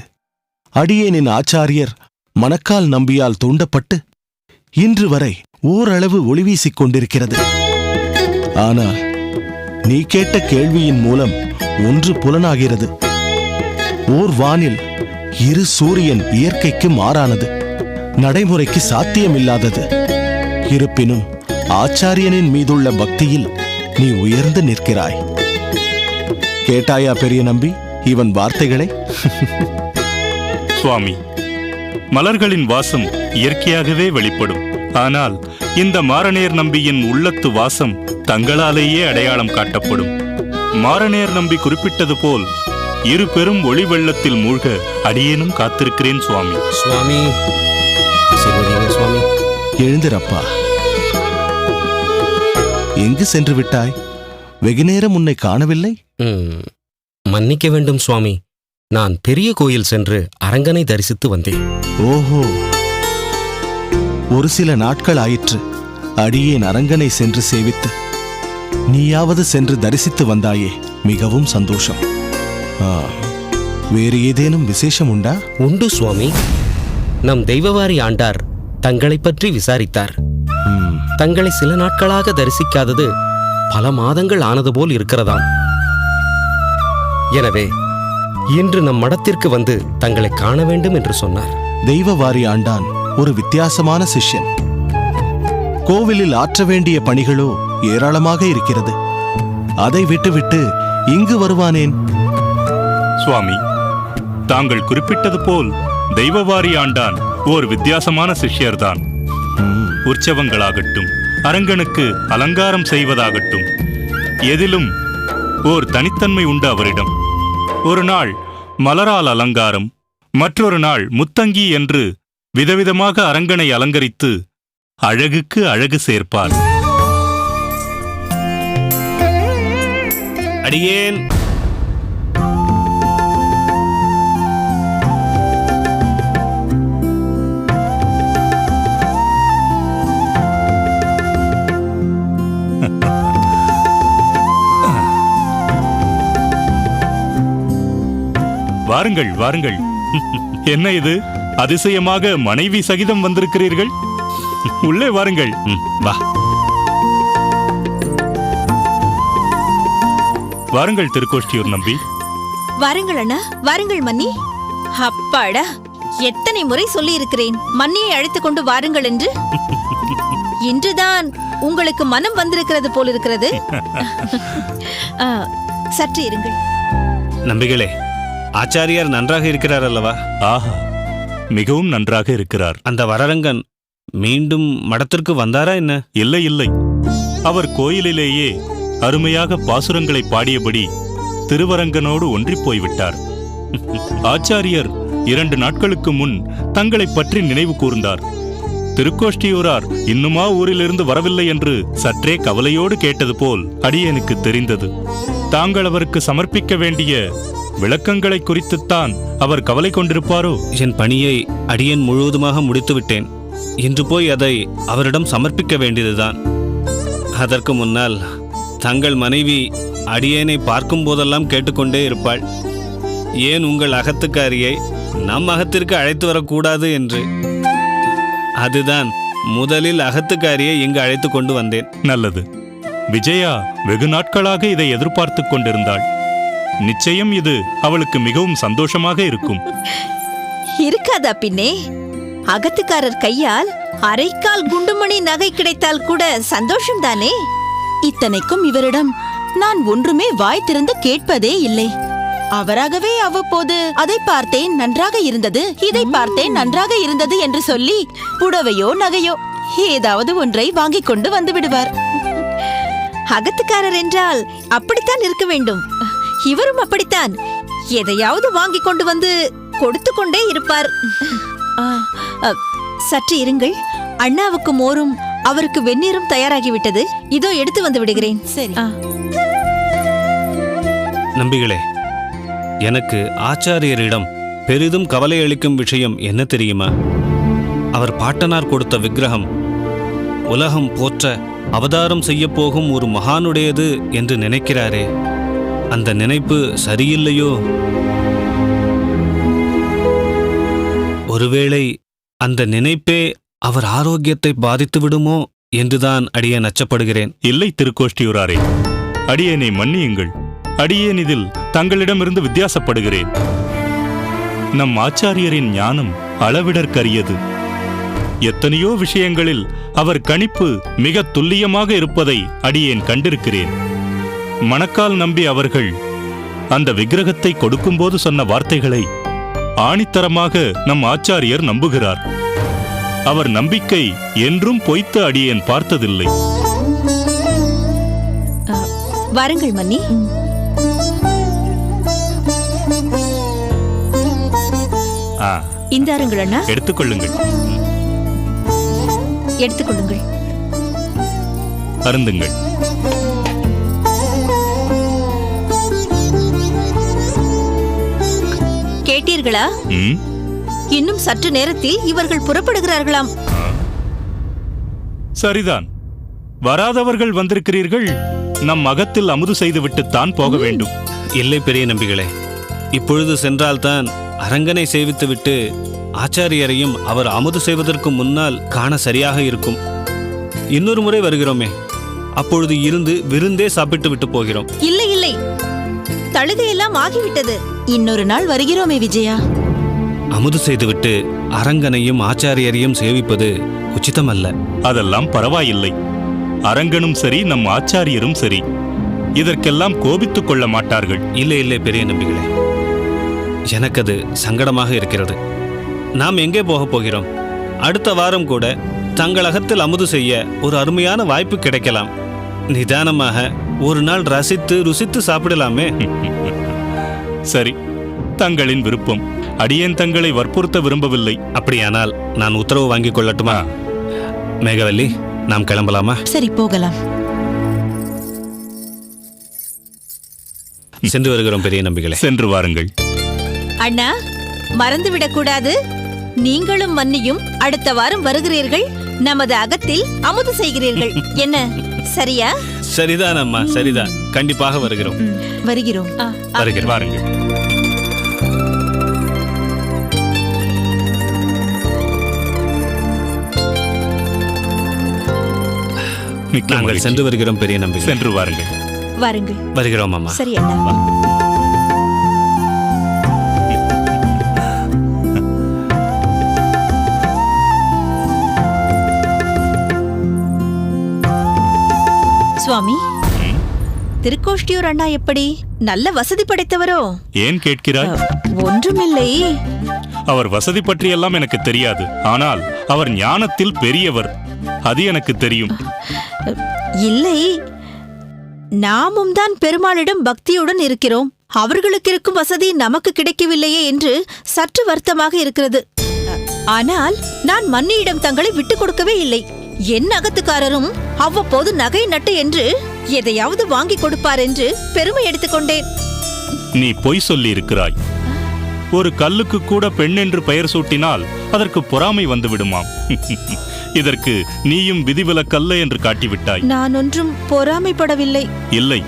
அடியேனின் ஆச்சாரியர் மணக்கால் நம்பியால் தூண்டப்பட்டு இன்று வரை ஓரளவு ஒளி வீசிக் கொண்டிருக்கிறது. ஆனால் நீ கேட்ட கேள்வியின் மூலம் ஒன்று புலனாகிறது. ஓர் வானில் இரு சூரியன் இயற்கைக்கு மாறானது, நடைமுறைக்கு சாத்தியமில்லாதது. இருப்பினும் ஆச்சாரியனின் மீதுள்ள பக்தியில் நீ உயர்ந்து நிற்கிறாய். கேட்டாயா பெரிய நம்பி இவன் வார்த்தைகளை? சுவாமி, மலர்களின் வாசம் இயற்கையாகவே வெளிப்படும். ஆனால் இந்த மாரநேர் நம்பியின் உள்ளத்து வாசம் தங்களாலேயே அடையாளம் காட்டப்படும். மாரநேர் நம்பி குறிப்பிட்டது போல் இரு பெரும் ஒளி வெள்ளத்தில் மூழ்க அடியேனும் காத்திருக்கிறேன் சுவாமி. சுவாமி ஆசீர்வதிங்க சுவாமி. எழுந்திரப்பா. எங்கு சென்று விட்டாய்? வெகுநேரம் உன்னை காணவில்லை. மன்னிக்க வேண்டும் சுவாமி, நான் பெரிய கோயில் சென்று அரங்கனை தரிசித்து வந்தேன். ஓஹோ, ஒரு சில நாட்கள் ஆயிற்று அடியேன் அரங்கனை சென்று சேவித்து. நீயாவது சென்று தரிசித்து வந்தாயே, மிகவும் சந்தோஷம். வேறு ஏதேனும் விசேஷம் உண்டா? உண்டு சுவாமி. நம் தெய்வவாரி ஆண்டார் தங்களை பற்றி விசாரித்தார். தங்களை சில நாட்களாக தரிசிக்காதது பல மாதங்கள் ஆனது போல் இருக்கிறதாம். எனவே இன்று நம் மடத்திற்கு வந்து தங்களை காண வேண்டும் என்று சொன்னார். தெய்வவாரி ஆண்டான் ஒரு வித்தியாசமான சிஷ்யன். கோவிலில் ஆற்ற வேண்டிய பணிகளோ ஏராளமாக இருக்கிறது. அதை விட்டுவிட்டு இங்கு வருவானேன்? சுவாமி, தாங்கள் குறிப்பிட்டது போல் தெய்வவாரி ஆண்டான் ஓர் வித்தியாசமான சிஷ்யர்தான். உற்சவங்களாகட்டும், அரங்கனுக்கு அலங்காரம் செய்வதாகட்டும், எதிலும் ஓர் தனித்தன்மை உண்டு அவரிடம். ஒரு நாள் மலரால் அலங்காரம், மற்றொரு நாள் முத்தங்கி என்று விதவிதமாக அரங்கனை அலங்கரித்து அழகுக்கு அழகு சேர்ப்பார். அடியேன் வாருங்கள் வாருங்கள். என்ன இது, அதிசயமாக மனைவி சகிதம் வந்திருக்கிறீர்கள்? உள்ளே வாருங்கள். வா. வாருங்கள் திருக்கோஷ்டியூர் நம்பி. வாருங்கள் அண்ணா, வாருங்கள் மன்னி. அப்பாடா, எத்தனை முறை சொல்லி இருக்கிறேன் மன்னியை அழைத்துக் கொண்டு வாருங்கள் என்று. இன்றுதான் உங்களுக்கு மனம் வந்திருக்கிறது போல் இருக்கிறது. சற்று இருங்கள். நம்பிகளே, ஆச்சாரியார் நன்றாக இருக்கிறார் அல்லவா? ஆஹா, மிகவும் நன்றாக இருக்கிறார். அந்த வரரங்கன் மீண்டும் மடத்திற்கு வந்தாரா என்ன? இல்லை இல்லை, அவர் கோயிலிலேயே அருமையாக பாசுரங்களை பாடியபடி திருவரங்கனோடு ஒன்றிப் போய்விட்டார். ஆச்சாரியர் 2 நாட்களுக்கு முன் தங்களை பற்றி நினைவு கூர்ந்தார். திருக்கோஷ்டியூரார் இன்னுமா ஊரிலிருந்து வரவில்லை என்று சற்றே கவலையோடு கேட்டது போல் அடியேனுக்கு தெரிந்தது. தாங்கள் அவருக்கு சமர்ப்பிக்க வேண்டிய விளக்கங்களை குறித்துத்தான் அவர் கவலை கொண்டிருப்பாரோ? என் பணியை அடியேன் முழுவதுமாக முடித்துவிட்டேன். இன்று போய் அதை அவரிடம் சமர்ப்பிக்க வேண்டியதுதான். அதற்கு முன்னால் தங்கள் மனைவி அடியேனை பார்க்கும் போதெல்லாம் கேட்டுக்கொண்டே இருப்பாள், ஏன் உங்கள் அகத்துக்காரியை நம் அகத்திற்கு அழைத்து வரக்கூடாது என்று. அதுதான் முதலில் அகத்துக்காரியை இங்கு அழைத்து கொண்டு வந்தேன். நல்லது. விஜயா வெகு நாட்களாக இதை எதிர்பார்த்து கொண்டிருந்தாள். நிச்சயம் இது அவளுக்கு மிகவும் சந்தோஷமாக இருக்கும். இருக்காதா பின்னே? அகத்துக்காரர் கையால் அரைக்கால் குண்டுமணி நகை கிடைத்தால் கூட சந்தோஷம்தானே? இத்தனைக்கும் இவரிடம் நான் ஒன்றுமே வாய் திறந்து கேட்பதே இல்லை. அவராகவே அவ்வப்போது அதை பார்த்தேன் நன்றாக இருந்தது, இதை பார்த்தேன் நன்றாக இருந்தது என்று சொல்லி புடவையோ நகையோ ஏதாவது ஒன்றை வாங்கிக் கொண்டு வந்து விடுவார். அகத்துக்காரர் என்றால் அப்படித்தான் இருக்க வேண்டும். இவரும் அப்படித்தான், எதையாவது வாங்கிக் கொண்டு வந்து கொடுத்து கொண்டே இருப்பார். சற்று இருங்கள், அண்ணாவுக்கு மோரும் அவருக்கு வெந்நீரும் தயாராகிவிட்டது. இதோ எடுத்து வந்து விடுகிறேன். சரி. நம்பிகளே, எனக்கு ஆச்சாரியரிடம் பெரிதும் கவலை அளிக்கும் விஷயம் என்ன தெரியுமா? அவர் பாட்டனார் கொடுத்த விக்கிரகம் உலகம் போற்ற அவதாரம் செய்யப்போகும் ஒரு மகானுடையது என்று நினைக்கிறாரே, அந்த நினைப்பு சரியில்லையோ? ஒருவேளை அந்த நினைப்பே அவர் ஆரோக்கியத்தை பாதித்து விடுமோ என்றுதான் அடியேன் அச்சப்படுகிறேன். இல்லை திருக்கோஷ்டியூராரே, அடியேனை மன்னியுங்கள். அடியேன் இதில் தங்களிடமிருந்து வித்தியாசப்படுகிறேன். நம் ஆச்சாரியரின் ஞானம் அளவிடற்கரியது. எத்தனையோ விஷயங்களில் அவர் கணிப்பு மிக துல்லியமாக இருப்பதை அடியேன் கண்டிருக்கிறேன். மணக்கால் நம்பி அவர்கள் அந்த விக்கிரகத்தை கொடுக்கும்போது சொன்ன வார்த்தைகளை ஆணித்தரமாக நம் ஆச்சாரியர் நம்புகிறார். அவர் நம்பிக்கை என்றும் பொய்த்த அடியேன் பார்த்ததில்லை. வாருங்கள் மன்னி. இந்தாருங்கள் அண்ணா. எடுத்துக்கொள்ளுங்கள். எடுத்துக்கொள்ளுங்கள். அருந்துங்கள். கேட்டீர்களா? இன்னும் சற்று நேரத்தில் இவர்கள் புறப்படுகிறார்களாம். சரிதான். வராதவர்கள் வந்திருக்கிறீர்கள். நம் அகத்தில் அமுது செய்துவிட்டுத்தான் போக வேண்டும். இல்லை பெரிய நம்பிகளே, இப்பொழுது சென்றால்தான் அரங்கனை சேவித்துவிட்டு ஆச்சாரியரையும் அவர் அமுது செய்வதற்கு முன்னால் காண சரியாக இருக்கும். இன்னொரு முறை வருகிறோமே, அப்பொழுது இருந்து விருந்தே சாப்பிட்டு விட்டு போகிறோம். இல்லை இல்லை, தழுகையெல்லாம் ஆகிவிட்டது. இன்னொரு நாள் வருகிறோமே விஜயா. அமுது செய்துவிட்டு அரங்கனையும் ஆச்சாரியரையும் சேவிப்பது உச்சிதமல்ல. அதெல்லாம் பரவாயில்லை. அரங்கனும் சரி, நம் ஆச்சாரியரும் சரி, இதற்கெல்லாம் கோபித்துக் கொள்ள மாட்டார்கள். இல்லை இல்லை பெரிய நம்பிகளே, எனக்கு அது சங்கடமாக இருக்கிறது. நாம் எங்கே போகப் போகிறோம்? அடுத்த வாரம் கூட தங்கள் அகத்தில் அமுது செய்ய ஒரு அருமையான வாய்ப்பு கிடைக்கலாம். நிதானமாக ஒரு நாள் ரசித்து ருசித்து சாப்பிடலாமே. சரி, தங்களின் விருப்பம். அடியேன் தங்களை வற்புறுத்த விரும்பவில்லை. அப்படியானால் நான் உத்தரவு வாங்கிக் கொள்ளட்டுமா? மேகவல்லி, நாம் கிளம்பலாமா? சரி, போகலாம். சென்று வருகிறோம் பெரிய நம்பிகளே. சென்று வாருங்கள். அண்ணா, மறந்துவிடக் கூடாது. நீங்களும் மன்னியும் அடுத்த வாரம் வருகிறீர்கள். நமது அகத்தில் அமுது செய்கிறீர்கள். என்ன, சரியா? சரிதான் அம்மா, சரிதான். கண்டிப்பாக வருகிறோம். வருகிறோம். வருகிறோம். வாருங்கள். நாங்கள் சென்று வருகிறோம் பெரிய நம்பிக்கை. சென்று வாருங்கள். வாருங்கள். வருகிறோம் அம்மா. சரி அண்ணா. சுவாமி, திருக்கோஷ்டியூர் அண்ணா எப்படி? நல்ல வசதி படைத்தவரோ? ஏன் கேட்கிறாய்? ஒன்றுமில்லை. அவர் வசதி பற்றியெல்லாம் எனக்கு தெரியாது. ஆனால் அவர் ஞானத்தில் பெரியவர், அது எனக்கு தெரியும். இல்லை, நாமும் தான் பெருமாளிடம் பக்தியுடன் இருக்கிறோம். அவர்களுக்கு இருக்கும் வசதி நமக்கு கிடைக்கவில்லையே என்று சற்று வருத்தமாக இருக்கிறது. ஆனால் நான் மன்னியிடம் தங்களை விட்டுக் கொடுக்கவே இல்லை. என் அகத்துக்காரரும் அவ்வப்போது நகை நட்டு என்று எதையாவது வாங்கி கொடுப்பார் என்று பெருமை எடுத்துக்கொண்டேன். நீ பொய் சொல்லி இருக்கிறாய். ஒரு கல்லுக்கு கூட பெண் என்று பெயர் சூட்டினால் அதற்கு பொறாமை வந்து விடுமாம். இதற்கு நீயும் விதிவிலக்கல்ல என்று காட்டிவிட்டாய். நான் ஒன்றும் பொறாமைப்படவில்லை. இல்லை,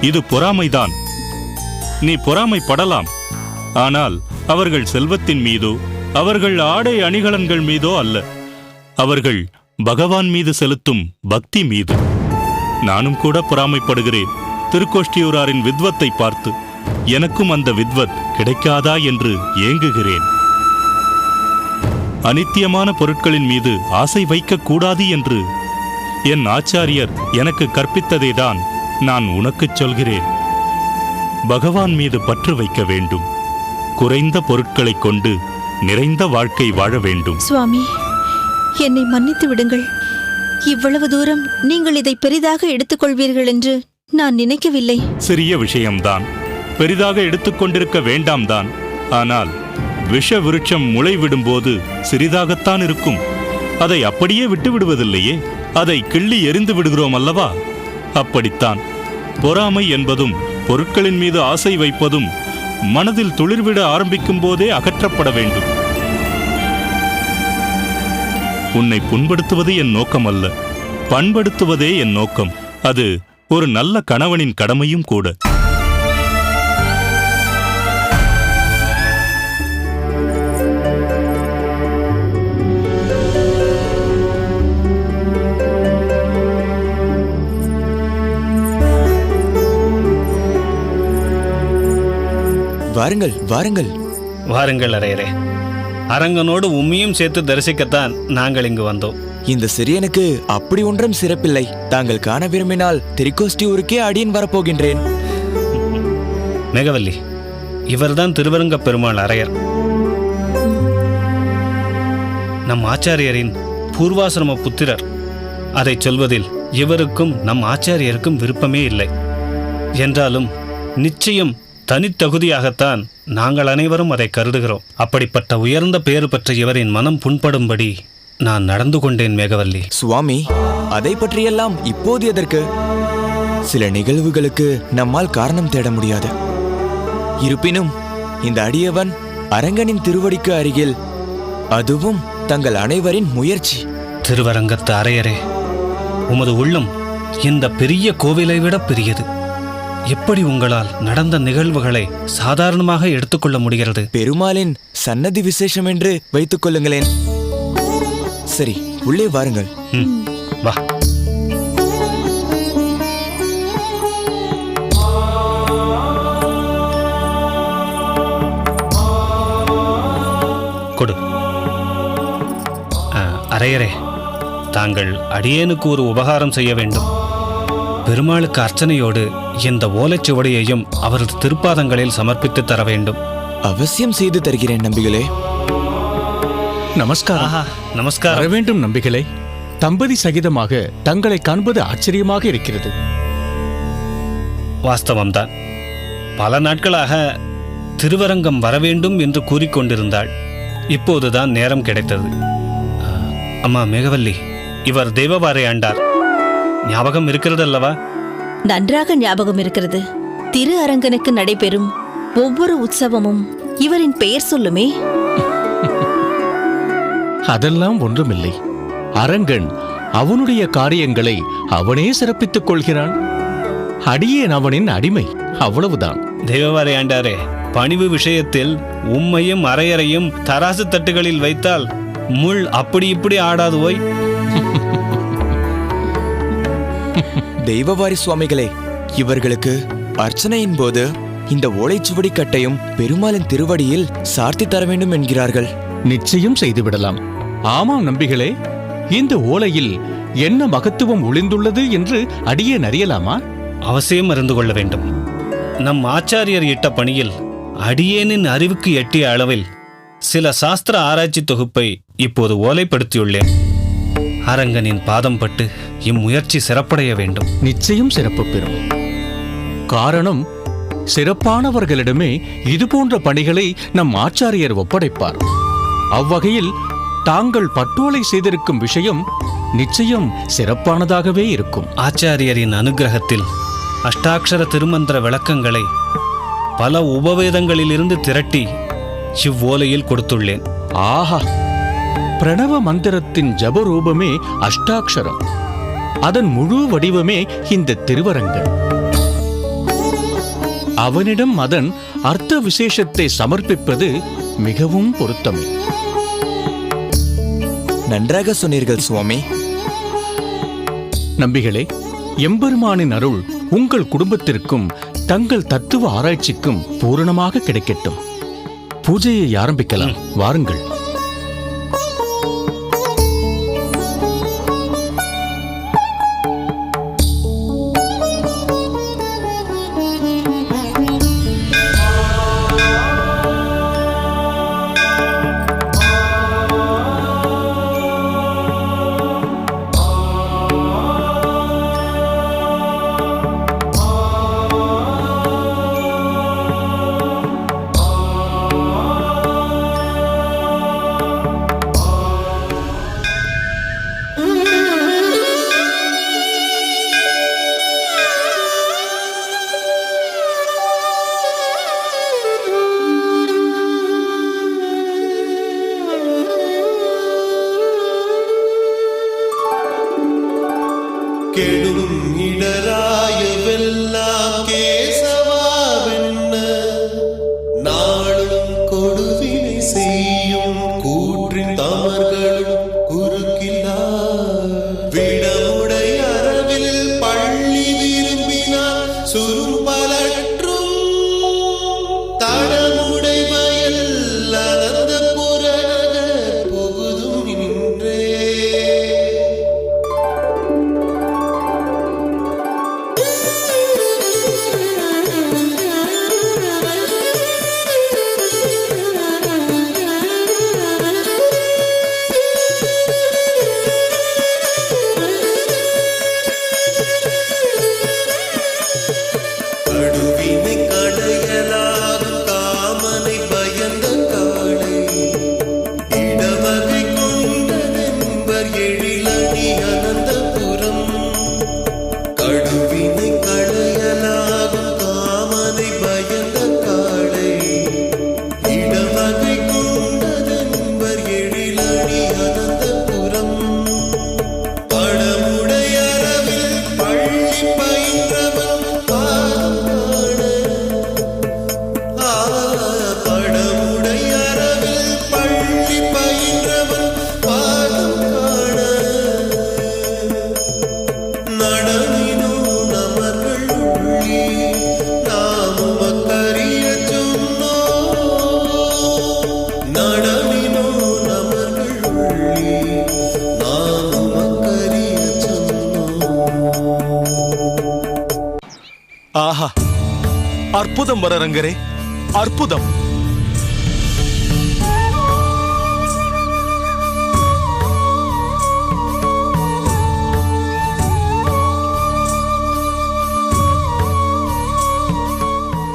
இது பொறாமைதான். நீ பொறாமைப்படலாம். ஆனால் அவர்கள் செல்வத்தின் மீதோ அவர்கள் ஆடை அணிகலன்கள் மீதோ அல்ல. அவர்கள் பகவான் மீது செலுத்தும் பக்தி மீது. நானும் கூட பொறாமைப்படுகிறேன் திருக்கோஷ்டியூராரின் வித்வத்தை பார்த்து. எனக்கும் அந்த வித்வத் கிடைக்காதா என்று ஏங்குகிறேன். அனித்தியமான பொருட்களின் மீது ஆசை வைக்க கூடாது என்று என் ஆச்சாரியர் எனக்கு கற்பித்ததைதான் நான் உனக்குச் சொல்கிறேன். பகவான் மீது பற்று வைக்க வேண்டும். குறைந்த பொருட்களைக் கொண்டு நிறைந்த வாழ்க்கை வாழ வேண்டும். சுவாமி, என்னை மன்னித்து விடுங்கள். இவ்வளவு தூரம் நீங்கள் இதை பெரிதாக எடுத்துக்கொள்வீர்கள் என்று நான் நினைக்கவில்லை. சிறிய விஷயம்தான், பெரிதாக எடுத்துக்கொண்டிருக்க வேண்டாம் தான். ஆனால் விஷ விருட்சம் முளை விடும்போது சிறிதாகத்தான் இருக்கும். அதை அப்படியே விட்டு விடுவதில்லையே, அதை கிள்ளி எறிந்து விடுகிறோம் அல்லவா? அப்படித்தான் பொறாமை என்பதும் பொருட்களின் மீது ஆசை வைப்பதும் மனதில் துளிர்விட ஆரம்பிக்கும் போதே அகற்றப்பட வேண்டும். உன்னை புண்படுத்துவது என் நோக்கம் அல்ல, பண்படுத்துவதே என் நோக்கம். அது ஒரு நல்ல கணவனின் கடமையும் கூட. வாருங்கள் வாருங்கள் வாருங்கள் அரையரே. அரங்கனோடு உம்மையும் சேர்த்து தரிசிக்கத்தான் நாங்கள் இங்கு வந்தோம். இந்த சிறியனுக்கு அப்படி ஒன்றும் சிறப்பில்லை. தாங்கள் காண விரும்பினால் திருக்கோஷ்டியூருக்கே அடியேன் வரப்போகின்றேன். மேகவல்லி, இவர்தான் திருவரங்க பெருமாள் அரையர். நம் ஆச்சாரியரின் பூர்வாசிரம புத்திரர். அதை சொல்வதில் இவருக்கும் நம் ஆச்சாரியருக்கும் விருப்பமே இல்லை. என்றாலும் நிச்சயம் தனித்தகுதியாகத்தான் நாங்கள் அனைவரும் அதை கருதுகிறோம். அப்படிப்பட்ட உயர்ந்த பேறு பெற்ற இவரின் மனம் புண்படும்படி நான் நடந்து கொண்டேன் மேகவல்லி. சுவாமி, அதை பற்றியெல்லாம் இப்போது எதற்கு? சில நிகழ்வுகளுக்கு நம்மால் காரணம் தேட முடியாது. இருப்பினும் இந்த அடியவன் அரங்கனின் திருவடிக்கு அருகில், அதுவும் தங்கள் அனைவரின் முயற்சி. திருவரங்கத்து அரையரே, உமது உள்ளம் இந்த பெரிய கோவிலை விட பெரியது. எப்படி உங்களால் நடந்த நிகழ்வுகளை சாதாரணமாக எடுத்துக்கொள்ள முடிகிறது? பெருமாளின் சன்னதி விசேஷம் என்று வைத்துக் கொள்ளுங்களேன். சரி, உள்ளே வாருங்கள். வா. கொடு. அரையரே, தாங்கள் அடியேனுக்கு ஒரு உபகாரம் செய்ய வேண்டும். பெருமாளுக்கு அர்ச்சனையோடு இந்த ஓலைச்சுவடியையும் அவரது திருப்பாதங்களில் சமர்ப்பித்து தர வேண்டும். அவசியம் செய்து தருகிறேன் நம்பிகளே. நமஸ்காரம். நமஸ்காரம். வர வேண்டும் நம்பிகளே. தம்பதி சகிதமாக தங்களை காண்பது ஆச்சரியமாக இருக்கிறது. வாஸ்தவம்தான். பல நாட்களாக திருவரங்கம் வரவேண்டும் என்று கூறிக்கொண்டிருந்தாள். இப்போதுதான் நேரம் கிடைத்தது. அம்மா மேகவல்லி, இவர் தேவவாரை ஆண்டார். ஞாபகம் இருக்கிறது அல்லவா? நன்றாக ஞாபகம் இருக்கிறது. திரு அரங்கனுக்கு நடைபெறும் ஒவ்வொரு உற்சவமும் இவரின் பெயர் சொல்லுமே. அதெல்லாம் ஒன்றுமில்லை. அரங்கன் அவனுடைய காரியங்களை அவனே சிறப்பித்துக் கொள்கிறான். அடியேன் அவனின் அடிமை, அவ்வளவுதான். தேவவாரை ஆண்டாரே, பணிவு விஷயத்தில் உம்மையும் அரையறையும் தராசு தட்டுகளில் வைத்தால் முள் அப்படி இப்படி ஆடாது ஓய். தெய்வவாரி சுவாமிகளே, இவர்களுக்கு அர்ச்சனையின் போது இந்த ஓலைச்சுவடி கட்டையும் பெருமாளின் திருவடியில் சார்த்தி தர வேண்டும் என்கிறார்கள். நிச்சயம் செய்துவிடலாம். ஆமாம் நம்பிகளே, இந்த ஓலையில் என்ன மகத்துவம் ஒளிந்துள்ளது என்று அடியேன் அறியலாமா? அவசியம் அறிந்து கொள்ள வேண்டும். நம் ஆச்சாரியர் இட்ட பணியில் அடியேனின் அறிவுக்கு எட்டிய அளவில் சில சாஸ்திர ஆராய்ச்சி தொகுப்பை இப்போது ஓலைப்படுத்தியுள்ளேன். அரங்கனின் பாதம் பட்டு இம்முயற்சி சிறப்படைய வேண்டும். நிச்சயம் சிறப்பு பெறும். காரணம், சிறப்பானவர்களிடமே இதுபோன்ற பணிகளை நம் ஆச்சாரியர் ஒப்படைப்பார். அவ்வகையில் தாங்கள் பட்டோலை செய்திருக்கும் விஷயம் நிச்சயம் சிறப்பானதாகவே இருக்கும். ஆச்சாரியரின் அனுகிரகத்தில் அஷ்டாட்சர திருமந்திர விளக்கங்களை பல உபவேதங்களிலிருந்து திரட்டி இவ்வோலையில் கொடுத்துள்ளேன். ஆஹா! பிரணவ மந்திரத்தின் ஜபரூபமே அஷ்டாட்சரம். அதன் முழு வடிவமே இந்த திருவரங்கன். அவனிடம் அதன் அர்த்த விசேஷத்தை சமர்ப்பிப்பது மிகவும் பொருத்தமே. நன்றாக சொன்னீர்கள் சுவாமி. நம்பிகளே, எம்பெருமானின் அருள் உங்கள் குடும்பத்திற்கும் தங்கள் தத்துவ ஆராய்ச்சிக்கும் பூரணமாக கிடைக்கட்டும். பூஜையை ஆரம்பிக்கலாம். வாருங்கள். கெடும் இடராயவெல்லாம் கேசவாவென்ன நாளும் கொடுவினை செய்யும் கூற்றின் தமர்களும் குறுக்கிலா விடமுடை அரவில் பள்ளி விரும்பினார் சுரும்பலற்றும் தடமுடை வயல் அனந்த புறநகர் புகுதும் நின்றே. ஆஹா, அற்புதம் வரரங்கரே, அற்புதம்.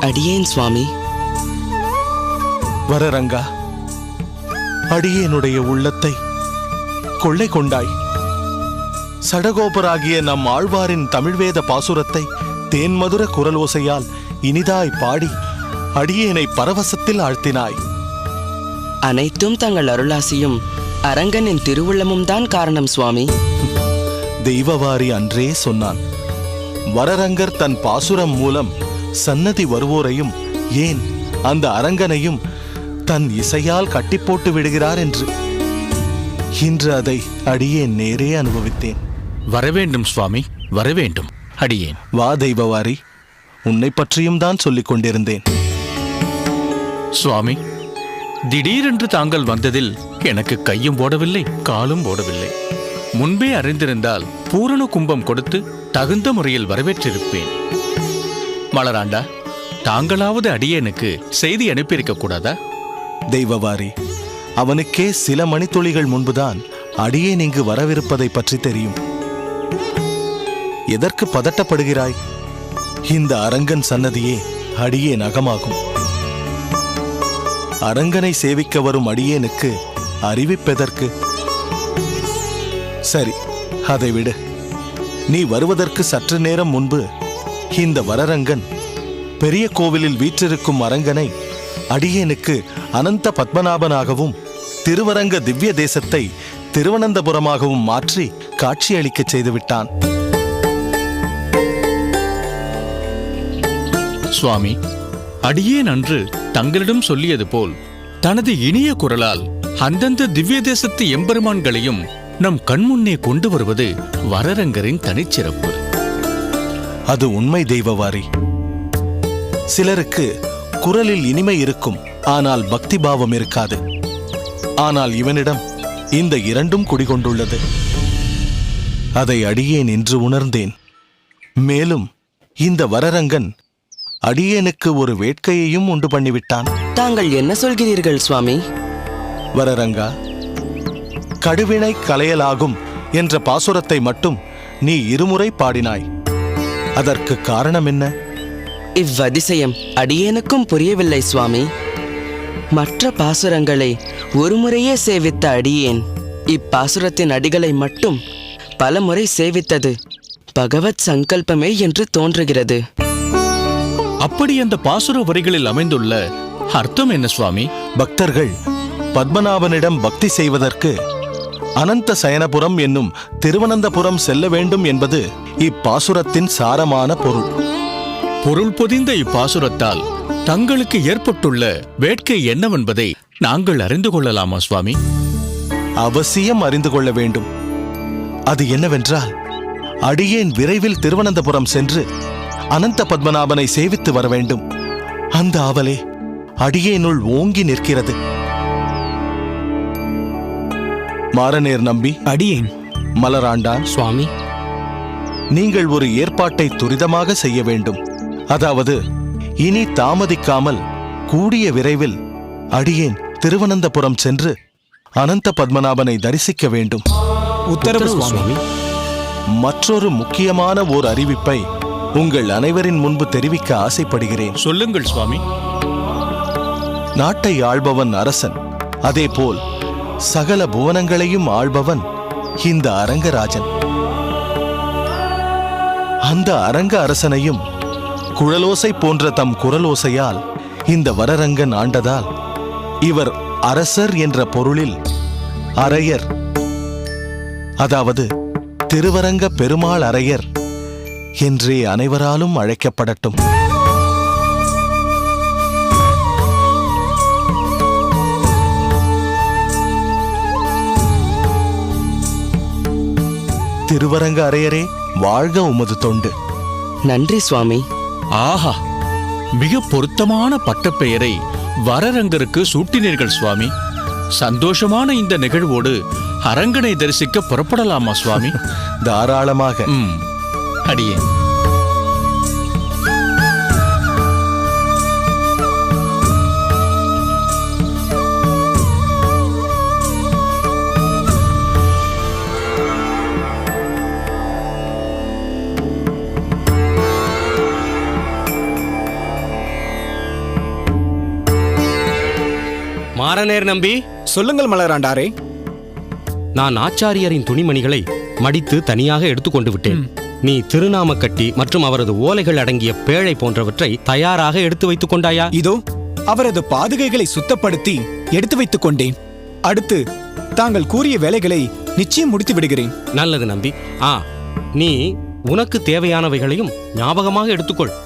அடியேன் சுவாமி. வரரங்கா, அடியேனுடைய உள்ளத்தை கொள்ளை கொண்டாய். சடகோபராகிய நம் ஆழ்வாரின் தமிழ்வேத பாசுரத்தை தேன்மதுர குரலோசையால் இனிதாய் பாடி அடியேனை பரவசத்தில் ஆழ்த்தினாய். அனைத்தும் தங்கள் அருளாசியும் அரங்கனின் திருவுள்ளமும் தான் காரணம் சுவாமி. தெய்வவாரி அன்றே சொன்னான், வரரங்கர் தன் பாசுரம் மூலம் சன்னதி வருவோரையும் ஏன் அந்த அரங்கனையும் தன் இசையால் கட்டி போட்டு விடுகிறார் என்று. இன்று அதை அடியேன் நேரே அனுபவித்தேன். வரவேண்டும் சுவாமி, வரவேண்டும். அடியேன். வா தெய்வவாரி, உன்னை பற்றியும் தான் சொல்லிக் கொண்டிருந்தேன். சுவாமி, திடீரென்று தாங்கள் வந்ததில் எனக்கு கையும் போடவில்லை, காலும் போடவில்லை. முன்பே அறிந்திருந்தால் பூரண கும்பம் கொடுத்து தகுந்த முறையில் வரவேற்றிருப்பேன். மலராண்டா, தாங்களாவது அடியேனுக்கு செய்தி அனுப்பியிருக்க கூடாதா? தெய்வவாரி, அவனுக்கே சில மணித்துளிகள் முன்புதான் அடியேன் இங்கு வரவிருப்பதை பற்றி தெரியும். எதற்கு பதட்டப்படுகிறாய்? இந்த அரங்கன் சன்னதியே அடியேன் அகமாகும். அரங்கனை சேவிக்க வரும் அடியேனுக்கு அறிவிப்பதற்கு? சரி, அதை விடு. நீ வருவதற்கு சற்று நேரம் முன்பு இந்த வரரங்கன் பெரிய கோவிலில் வீற்றிருக்கும் அரங்கனை அடியேனுக்கு அனந்த பத்மநாபனாகவும் திருவரங்க திவ்ய தேசத்தை திருவனந்தபுரமாகவும் மாற்றி காட்சியளிக்கச் செய்துவிட்டான். சுவாமி, அடியேன் அன்று தங்களிடம் சொல்லியது போல் தனது இனிய குரலால் அந்தந்த திவ்ய தேசத்து எம்பெருமான்களையும் நம் கண்முன்னே கொண்டு வருவது வரரங்கரின் தனிச்சிறப்பு. அது உண்மை தெய்வவாரி. சிலருக்கு குரலில் இனிமை இருக்கும், ஆனால் பக்தி பாவம் இருக்காது. ஆனால் இவனிடம் இந்த இரண்டும் குடிகொண்டுள்ளது. அதை அடியேன் இன்று உணர்ந்தேன். மேலும் இந்த வரரங்கன் அடியேனுக்கு ஒரு வேட்கையையும் உண்டு பண்ணிவிட்டான். தாங்கள் என்ன சொல்கிறீர்கள் சுவாமி? வரரங்கா, கடுவினை களையலாகும் என்ற பாசுரத்தை மட்டும் நீ இருமுறை பாடினாய். அதற்கு காரணம் என்ன? இவ்வதிசயம் அடியேனுக்கும் புரியவில்லை சுவாமி. மற்ற பாசுரங்களை ஒருமுறையே சேவித்த அடியேன் இப்பாசுரத்தின் அடிகளை மட்டும் பலமுறை சேவித்தது பகவத் சங்கல்பமே என்று தோன்றுகிறது. அப்படி அந்த பாசுர வரிகளில் அமைந்துள்ள அர்த்தம் என்ன சுவாமி? பக்தர்கள் பத்மநாபனிடம் பக்தி செய்வதற்கு அனந்த சயனபுரம் என்னும் திருவனந்தபுரம் செல்ல வேண்டும் என்பது இப்பாசுரத்தின் சாரமான பொருள். பொருள் பொதிந்த இப்பாசுரத்தால் தங்களுக்கு ஏற்பட்டுள்ள வேட்கை என்னவென்பதை நாங்கள் அறிந்து கொள்ளலாமா சுவாமி? அவசியம் அறிந்து கொள்ள வேண்டும். அது என்னவென்றால், அடியேன் விரைவில் திருவனந்தபுரம் சென்று அனந்த பத்மநாபனை சேவித்து வர வேண்டும். அந்த ஆவலே அடியேனுள் ஓங்கி நிற்கிறது. மாரநேர் நம்பி, அடியேன். மலராண்டான் சுவாமி, நீங்கள் ஒரு ஏற்பாட்டை துரிதமாக செய்ய வேண்டும். அதாவது, இனி தாமதிக்காமல் கூடிய விரைவில் அடியேன் திருவனந்தபுரம் சென்று அனந்த பத்மநாபனை தரிசிக்க வேண்டும். உத்தரவு சுவாமி. மற்றொரு முக்கியமான ஓர் அறிவிப்பை உங்கள் அனைவரின் முன்பு தெரிவிக்க ஆசைப்படுகிறேன். சொல்லுங்கள் சுவாமி. நாட்டை ஆள்பவன் அரசன், அதேபோல் சகல புவனங்களையும் ஆள்பவன் இந்த அரங்கராஜன். அந்த அரங்க அரசனையும் குழலோசை போன்ற தம் குரலோசையால் இந்த வரரங்கன் ஆண்டதால் இவர் அரசர் என்ற பொருளில் அரையர், அதாவது திருவரங்க பெருமாள் அரையர் என்றே அனைவராலும் அழைக்கப்படட்டும். திருவரங்க அரையரே, வாழ்க உமது தொண்டு. நன்றி சுவாமி. ஆஹா, மிக பொருத்தமான பட்டப்பெயரை வரரங்கருக்கு சூட்டினீர்கள் சுவாமி. சந்தோஷமான இந்த நிகழ்வோடு அரங்கனை தரிசிக்க புறப்படலாமா சுவாமி? தாராளமாக. அடியேன். மாறநேர் நம்பி, சொல்லுங்கள் மலராண்டாரே. நான் ஆச்சாரியரின் துணிமணிகளை மடித்து தனியாக எடுத்துக்கொண்டு விட்டேன். நீ திருநாம கட்டி மற்றும் அவரது ஓலைகள் அடங்கிய பேழை போன்றவற்றை தயாராக எடுத்து வைத்துக் கொண்டாயா? இதோ அவரது பாதுகைகளை சுத்தப்படுத்தி எடுத்து வைத்துக் கொண்டேன். அடுத்து தாங்கள் கூறிய வேலைகளை நிச்சயம் முடித்து விடுகிறேன். நல்லது நம்பி. நீ உனக்கு தேவையானவைகளையும் ஞாபகமாக எடுத்துக்கொள்.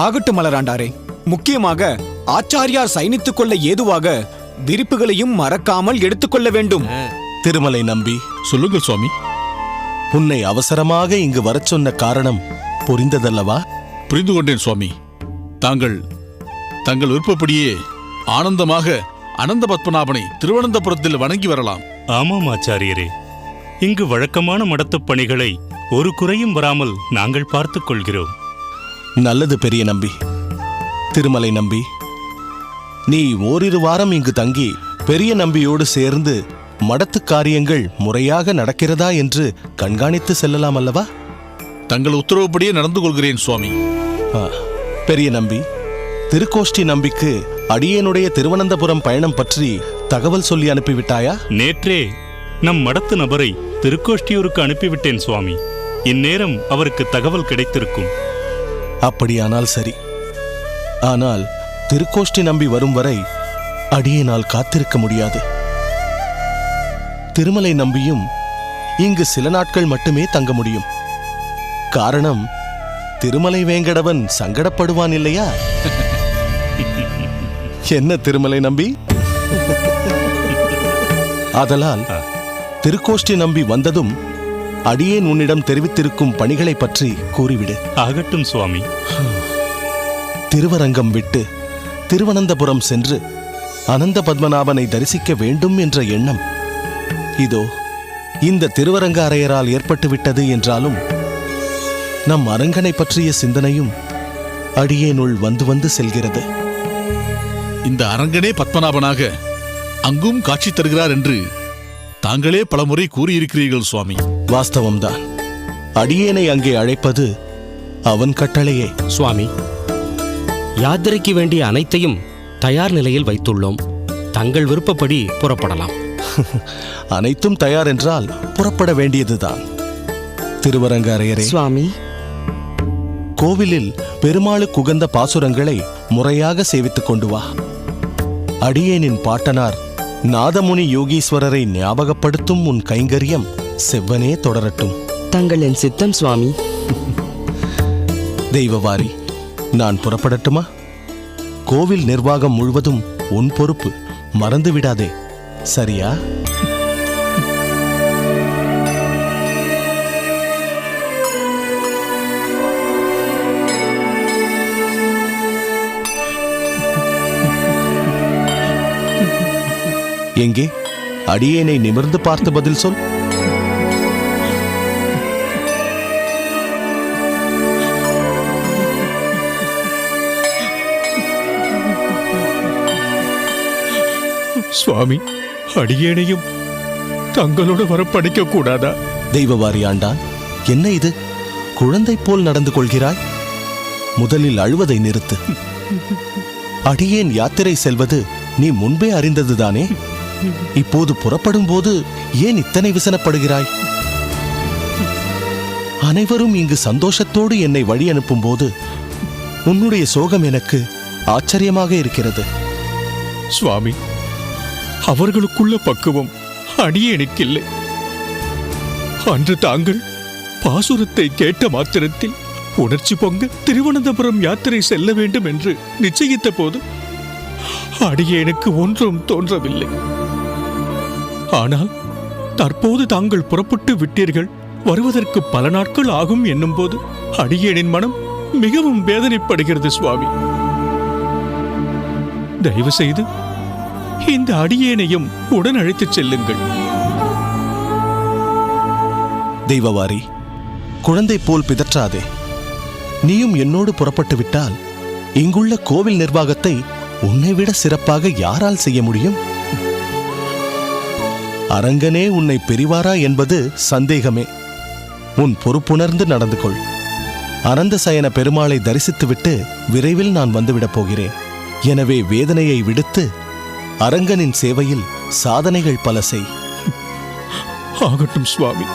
ஆகட்டும் மலராண்டாரே. முக்கியமாக ஆச்சாரியார் சயனித்துக் கொள்ள ஏதுவாக விரிப்புகளையும் மறக்காமல் எடுத்துக்கொள்ள வேண்டும். திருமலை நம்பி, சொல்லுங்கள் சுவாமி. உன்னை அவசரமாக இங்கு வரச் சொன்ன காரணம் புரிந்ததல்லவா? புரிந்து கொண்டேன் சுவாமி. தாங்கள் விருப்பப்படியே ஆனந்தமாக அனந்த பத்மநாபனை திருவனந்தபுரத்தில் வணங்கி வரலாம். ஆமாம் ஆச்சாரியரே, இங்கு வழக்கமான மடத்துப் பணிகளை ஒரு குறையும் வராமல் நாங்கள் பார்த்துக் கொள்கிறோம். நல்லது பெரிய நம்பி. திருமலை நம்பி, நீ ஓரிரு வாரம் இங்கு தங்கி பெரிய நம்பியோடு சேர்ந்து மடத்து காரியங்கள் முறையாக நடக்கிறதா என்று கண்காணித்து செல்லலாம் அல்லவா? தங்கள் உத்தரவுப்படியே நடந்து கொள்கிறேன் சுவாமி. பெரிய நம்பி, திருக்கோஷ்டி நம்பிக்கு அடியேனுடைய திருவனந்தபுரம் பயணம் பற்றி தகவல் சொல்லி அனுப்பிவிட்டாயா? நேற்றே நம் மடத்து நபரை திருக்கோஷ்டியூருக்கு அனுப்பிவிட்டேன் சுவாமி. இந்நேரம் அவருக்கு தகவல் கிடைத்திருக்கும். அப்படியானால் சரி. ஆனால் திருக்கோஷ்டி நம்பி வரும் வரை அடியேனால் காத்திருக்க முடியாது. திருமலை நம்பியும் இங்கு சில நாட்கள் மட்டுமே தங்க முடியும். காரணம், திருமலை வேங்கடவன் சங்கடப்படுவான் இல்லையா? என்ன திருமலை நம்பி? ஆதலால் திருக்கோஷ்டி நம்பி வந்ததும் அடியேன் உன்னிடம் தெரிவித்திருக்கும் பணிகளை பற்றி கூறிவிடு. ஆகட்டும் சுவாமி. திருவரங்கம் விட்டு திருவனந்தபுரம் சென்று அனந்த பத்மநாபனை தரிசிக்க வேண்டும் என்ற எண்ணம் இதோ இந்த திருவரங்க அரையரால் ஏற்பட்டுவிட்டது என்றாலும் நம் அரங்கனை பற்றிய சிந்தனையும் அடியேனுள் வந்து வந்து செல்கிறது. இந்த அரங்கனே பத்மநாபனாக அங்கும் காட்சி தருகிறார் என்று தாங்களே பலமுறை கூறியிருக்கிறீர்கள் சுவாமி. வாஸ்தவம்தான். அடியேனை அங்கே அழைப்பது அவன் கட்டளையே. சுவாமி, யாத்திரைக்கு வேண்டிய அனைத்தையும் தயார் நிலையில் வைத்துள்ளோம். தங்கள் விருப்பப்படி புறப்படலாம். அனைத்தும் தயார் என்றால் புறப்பட வேண்டியதுதான். திருவரங்க அரையரே, சுவாமி, கோவிலில் பெருமாளுக்கு உகந்த பாசுரங்களை முறையாக சேவித்துக் கொண்டு வா. அடியேனின் பாட்டனார் நாதமுனி யோகீஸ்வரரை ஞாபகப்படுத்தும் உன் கைங்கரியம் செவ்வனே தொடரட்டும். தங்களின் சித்தம் சுவாமி. தெய்வவாரி, நான் புறப்படட்டுமா? கோவில் நிர்வாகம் முழுவதும் உன் பொறுப்பு, மறந்து விடாதே. சரியா? எங்கே அடியேனை நிமிர்ந்து பார்த்து பதில் சொல். சுவாமி, அடியேனையும் தங்களோட வர படிக்க கூடாதா? தெய்வவாரி ஆண்டான், என்ன இது? குழந்தை போல் நடந்து கொள்கிறாய். முதலில் அழுவதை நிறுத்து. அடியேன் யாத்திரை செல்வது நீ முன்பே அறிந்ததுதானே? இப்போது புறப்படும் போது ஏன் இத்தனை விசனப்படுகிறாய்? அனைவரும் இங்கு சந்தோஷத்தோடு என்னை வழி அனுப்பும் போது உன்னுடைய சோகம் எனக்கு ஆச்சரியமாக இருக்கிறது. சுவாமி, அவர்களுக்குள்ள பக்குவம் அடியேனுக்கில்லை. அன்று தாங்கள் பாசுரத்தை கேட்ட மாத்திரத்தில் உணர்ச்சி பொங்க திருவனந்தபுரம் யாத்திரை செல்ல வேண்டும் என்று நிச்சயித்த போது அடியேனுக்கு ஒன்றும் தோன்றவில்லை. ஆனால் தற்போது தாங்கள் புறப்பட்டு விட்டீர்கள், வருவதற்கு பல நாட்கள் ஆகும் என்னும் போது அடியேனின் மனம் மிகவும் வேதனைப்படுகிறது. சுவாமி, தயவு செய்து இந்த அடியேனையும் உடன் அழைத்துச் செல்லுங்கள். தெய்வவாரி, குழந்தை போல் பிதற்றாதே. நீயும் என்னோடு புறப்பட்டு விட்டால் இங்குள்ள கோவில் நிர்வாகத்தை உன்னை விட சிறப்பாக யாரால் செய்ய முடியும்? அரங்கனே உன்னை பெரிவாரா என்பது சந்தேகமே. உன் பொறுப்புணர்ந்து நடந்து கொள். அனந்த சயன பெருமாளை தரிசித்துவிட்டு விரைவில் நான் வந்துவிடப் போகிறேன். எனவே வேதனையை விடுத்து அரங்கனின் சேவையில் சாதனைகள் பல செய். ஆகட்டும் சுவாமி.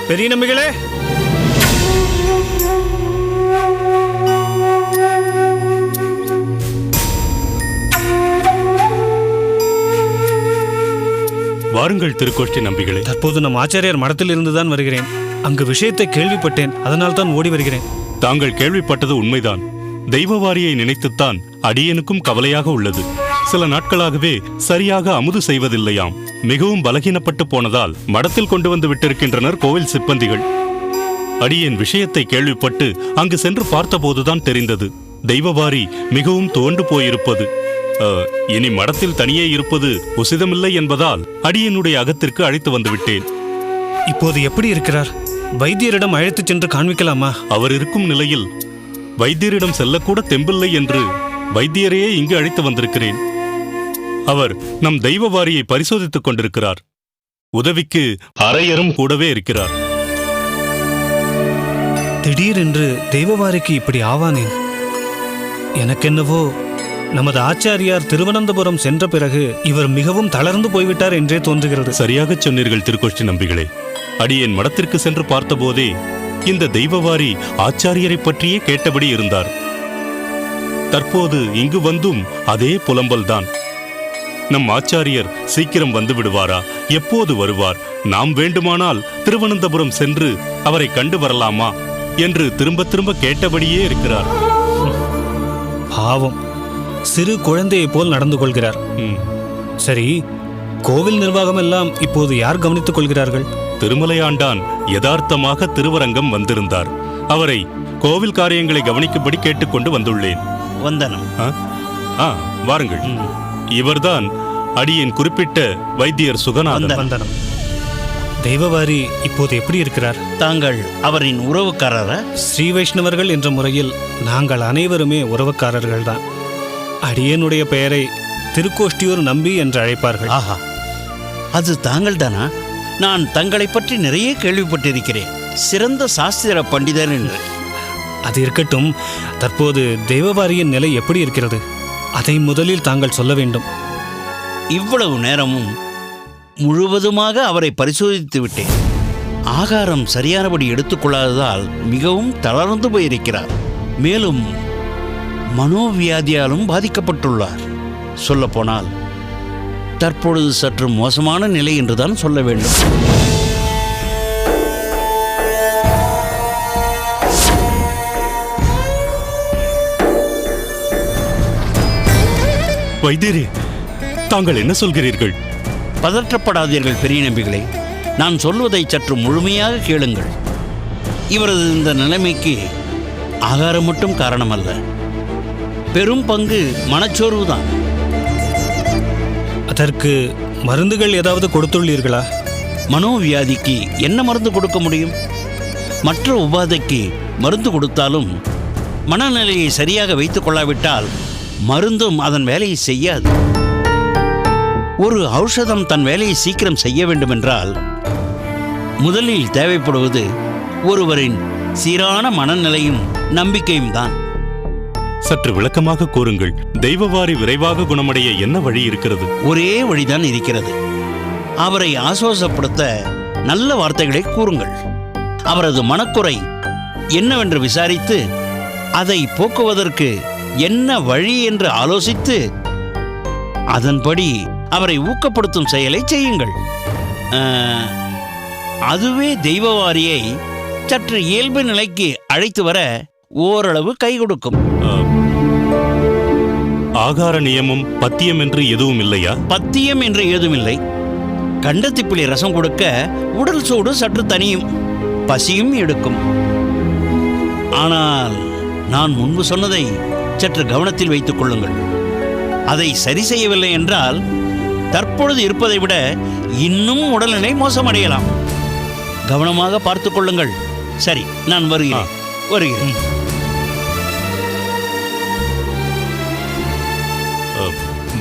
பெரிய நம்பிகளே, வாருங்கள் திருக்கோஷ்டி நம்பிகளே. தற்போது நம் ஆச்சாரியார் மடத்தில் இருந்துதான் வருகிறேன். அங்கு விஷயத்தை கேள்விப்பட்டேன், அதனால் தான் ஓடி வருகிறேன். தாங்கள் கேள்விப்பட்டது உண்மைதான். தெய்வவாரியை நினைத்துத்தான் அடியேனுக்கும் கவலையாக உள்ளது. சில நாட்களாகவே சரியாக அமுது செய்வதில்லையாம். மிகவும் பலகீனப்பட்டு போனதால் மடத்தில் கொண்டு வந்து விட்டிருக்கின்றனர் கோவில் சிப்பந்திகள். அடியேன் விஷயத்தை கேள்விப்பட்டு அங்கு சென்று பார்த்தபோதுதான் தெரிந்தது, தெய்வவாரி மிகவும் துவண்டு போயிருப்பது. இனி மடத்தில் தனியே இருப்பது உசிதமில்லை என்பதால் அடியனுடைய அகத்திற்கு அழைத்து வந்து விட்டேன். இப்போது எப்படி இருக்கிறார்? வைத்தியரிடம் அழைத்துச் சென்று காண்பிக்கலாமா? அவர் இருக்கும் நிலையில் வைத்தியரிடம் செல்லக்கூட தெம்பில்லை என்று வைத்தியரையே இங்கு அழைத்து வந்திருக்கிறேன். அவர் நம் தெய்வவாரியை பரிசோதித்துக் கொண்டிருக்கிறார். உதவிக்கு அரையரும் கூடவே இருக்கிறார். திடீரென்று தெய்வவாரிக்கு இப்படி ஆவானேன்? எனக்கென்னவோ நமது ஆச்சாரியார் திருவனந்தபுரம் சென்ற பிறகு இவர் மிகவும் தளர்ந்து போய்விட்டார் என்றே தோன்றுகிறது. சரியாக சொன்னீர்கள் திருக்கோஷ்டி நம்பிகளே. அடியேன் மடத்திற்கு சென்று பார்த்தபோதே இந்த தெய்வவாரி ஆச்சாரியரை பற்றியே கேட்டபடி இருந்தார். தற்போது இங்கு வந்தும் அதே புலம்பல்தான். நம் ஆச்சாரியர் சீக்கிரம் வந்து விடுவாரா, எப்போது வருவார், நாம் வேண்டுமானால் திருவனந்தபுரம் சென்று அவரை கண்டு வரலாமா என்று திரும்ப திரும்ப கேட்டபடியே இருக்கிறார். பாவம், சிறு குழந்தையைப் போல் நடந்து கொள்கிறார். சரி, கோவில் நிர்வாகம் எல்லாம் இப்போது யார் கவனித்துக் கொள்கிறார்கள்? திருமலையாண்டான் யதார்த்தமாக திருவரங்கம் வந்திருந்தார். அவரை கோவில் காரியங்களை கவனிக்கும்படி கேட்டுக்கொண்டு வந்துள்ளேன். வந்தனம். வாருங்கள். இவர்தான் அடியேன் குறிப்பிட்ட வைத்தியர் சுகநாதன். வந்தனம். தெய்வவாரி இப்போது எப்படி இருக்கிறார்? தாங்கள் அவரின் உறவுக்காரரா? ஸ்ரீ வைஷ்ணவர்கள் என்ற முறையில் நாங்கள் அனைவருமே உறவுக்காரர்கள் தான். அடியனுடைய பெயரை திருக்கோஷ்டியூர் நம்பி என்று அழைப்பார்கள். ஆஹா, அது தாங்கள் தானா? நான் தங்களை பற்றி நிறைய கேள்விப்பட்டிருக்கிறேன். சிறந்த சாஸ்திர பண்டிதர் என்று. அது இருக்கட்டும், தற்போது தெய்வவாரியின் நிலை எப்படி இருக்கிறது? அதை முதலில் தாங்கள் சொல்ல வேண்டும். இவ்வளவு நேரமும் முழுவதுமாக அவரை பரிசோதித்து விட்டேன். ஆகாரம் சரியானபடி எடுத்துக்கொள்ளாததால் மிகவும் தளர்ந்து போயிருக்கிறார். மேலும் மனோவியாதியாலும் பாதிக்கப்பட்டுள்ளார். சொல்லப்போனால் தற்பொழுது சற்று மோசமான நிலை என்றுதான் சொல்ல வேண்டும். வைத்தியரே, தாங்கள் என்ன சொல்கிறீர்கள்? பதற்றப்படாதீர்கள் பெரிய நம்பிகளே. நான் சொல்வதை சற்று முழுமையாக கேளுங்கள். இவரது இந்த நிலைமைக்கு ஆகாரம் மட்டும் காரணமல்ல, பெரும் பங்கு மனச்சோர்வுதான். அதற்கு மருந்துகள் ஏதாவது கொடுத்துள்ளீர்களா? மனோவியாதிக்கு என்ன மருந்து கொடுக்க முடியும்? மற்ற உபாதைக்கு மருந்து கொடுத்தாலும் மனநிலையை சரியாக வைத்துக் கொள்ளாவிட்டால் மருந்தும் அதன் வேலையை செய்யாது. ஒரு ஔஷதம் தன் வேலையை சீக்கிரம் செய்ய வேண்டுமென்றால் முதலில் தேவைப்படுவது ஒருவரின் சீரான மனநிலையும் நம்பிக்கையும் தான். சற்று விளக்கமாக கூறுங்கள். தெய்வவாரி விரைவாக குணமடைய என்ன வழி இருக்கிறது? ஒரே வழிதான் இருக்கிறது. அவரை ஆசுவாசப்படுத்த நல்ல வார்த்தைகளை கூறுங்கள். அவரது மனக்குறை என்னவென்று விசாரித்து அதை போக்குவதற்கு என்ன வழி என்று ஆலோசித்து அதன்படி அவரை ஊக்கப்படுத்தும் செயலை செய்யுங்கள். அதுவே தெய்வவாரியை சற்று இயல்பு நிலைக்கு அழைத்து வர ஓரளவு கை கொடுக்கும். ஆகார நியமம் பத்தியம் என்று எதுவும் இல்லையா? பத்தியம் என்று ஏதுமில்லை. கண்டத்திப்புளி ரசம் கொடுக்க உடல் சூடு சற்று தனியும், பசியும் எடுக்கும். ஆனால் நான் முன்பு சொன்னதை சற்று கவனத்தில் வைத்துக் கொள்ளுங்கள். அதை சரி செய்யவில்லை என்றால் தற்பொழுது இருப்பதை விட இன்னும் உடல்நிலை மோசமடையலாம். கவனமாக பார்த்துக் கொள்ளுங்கள். சரி, நான் வருகிறேன்.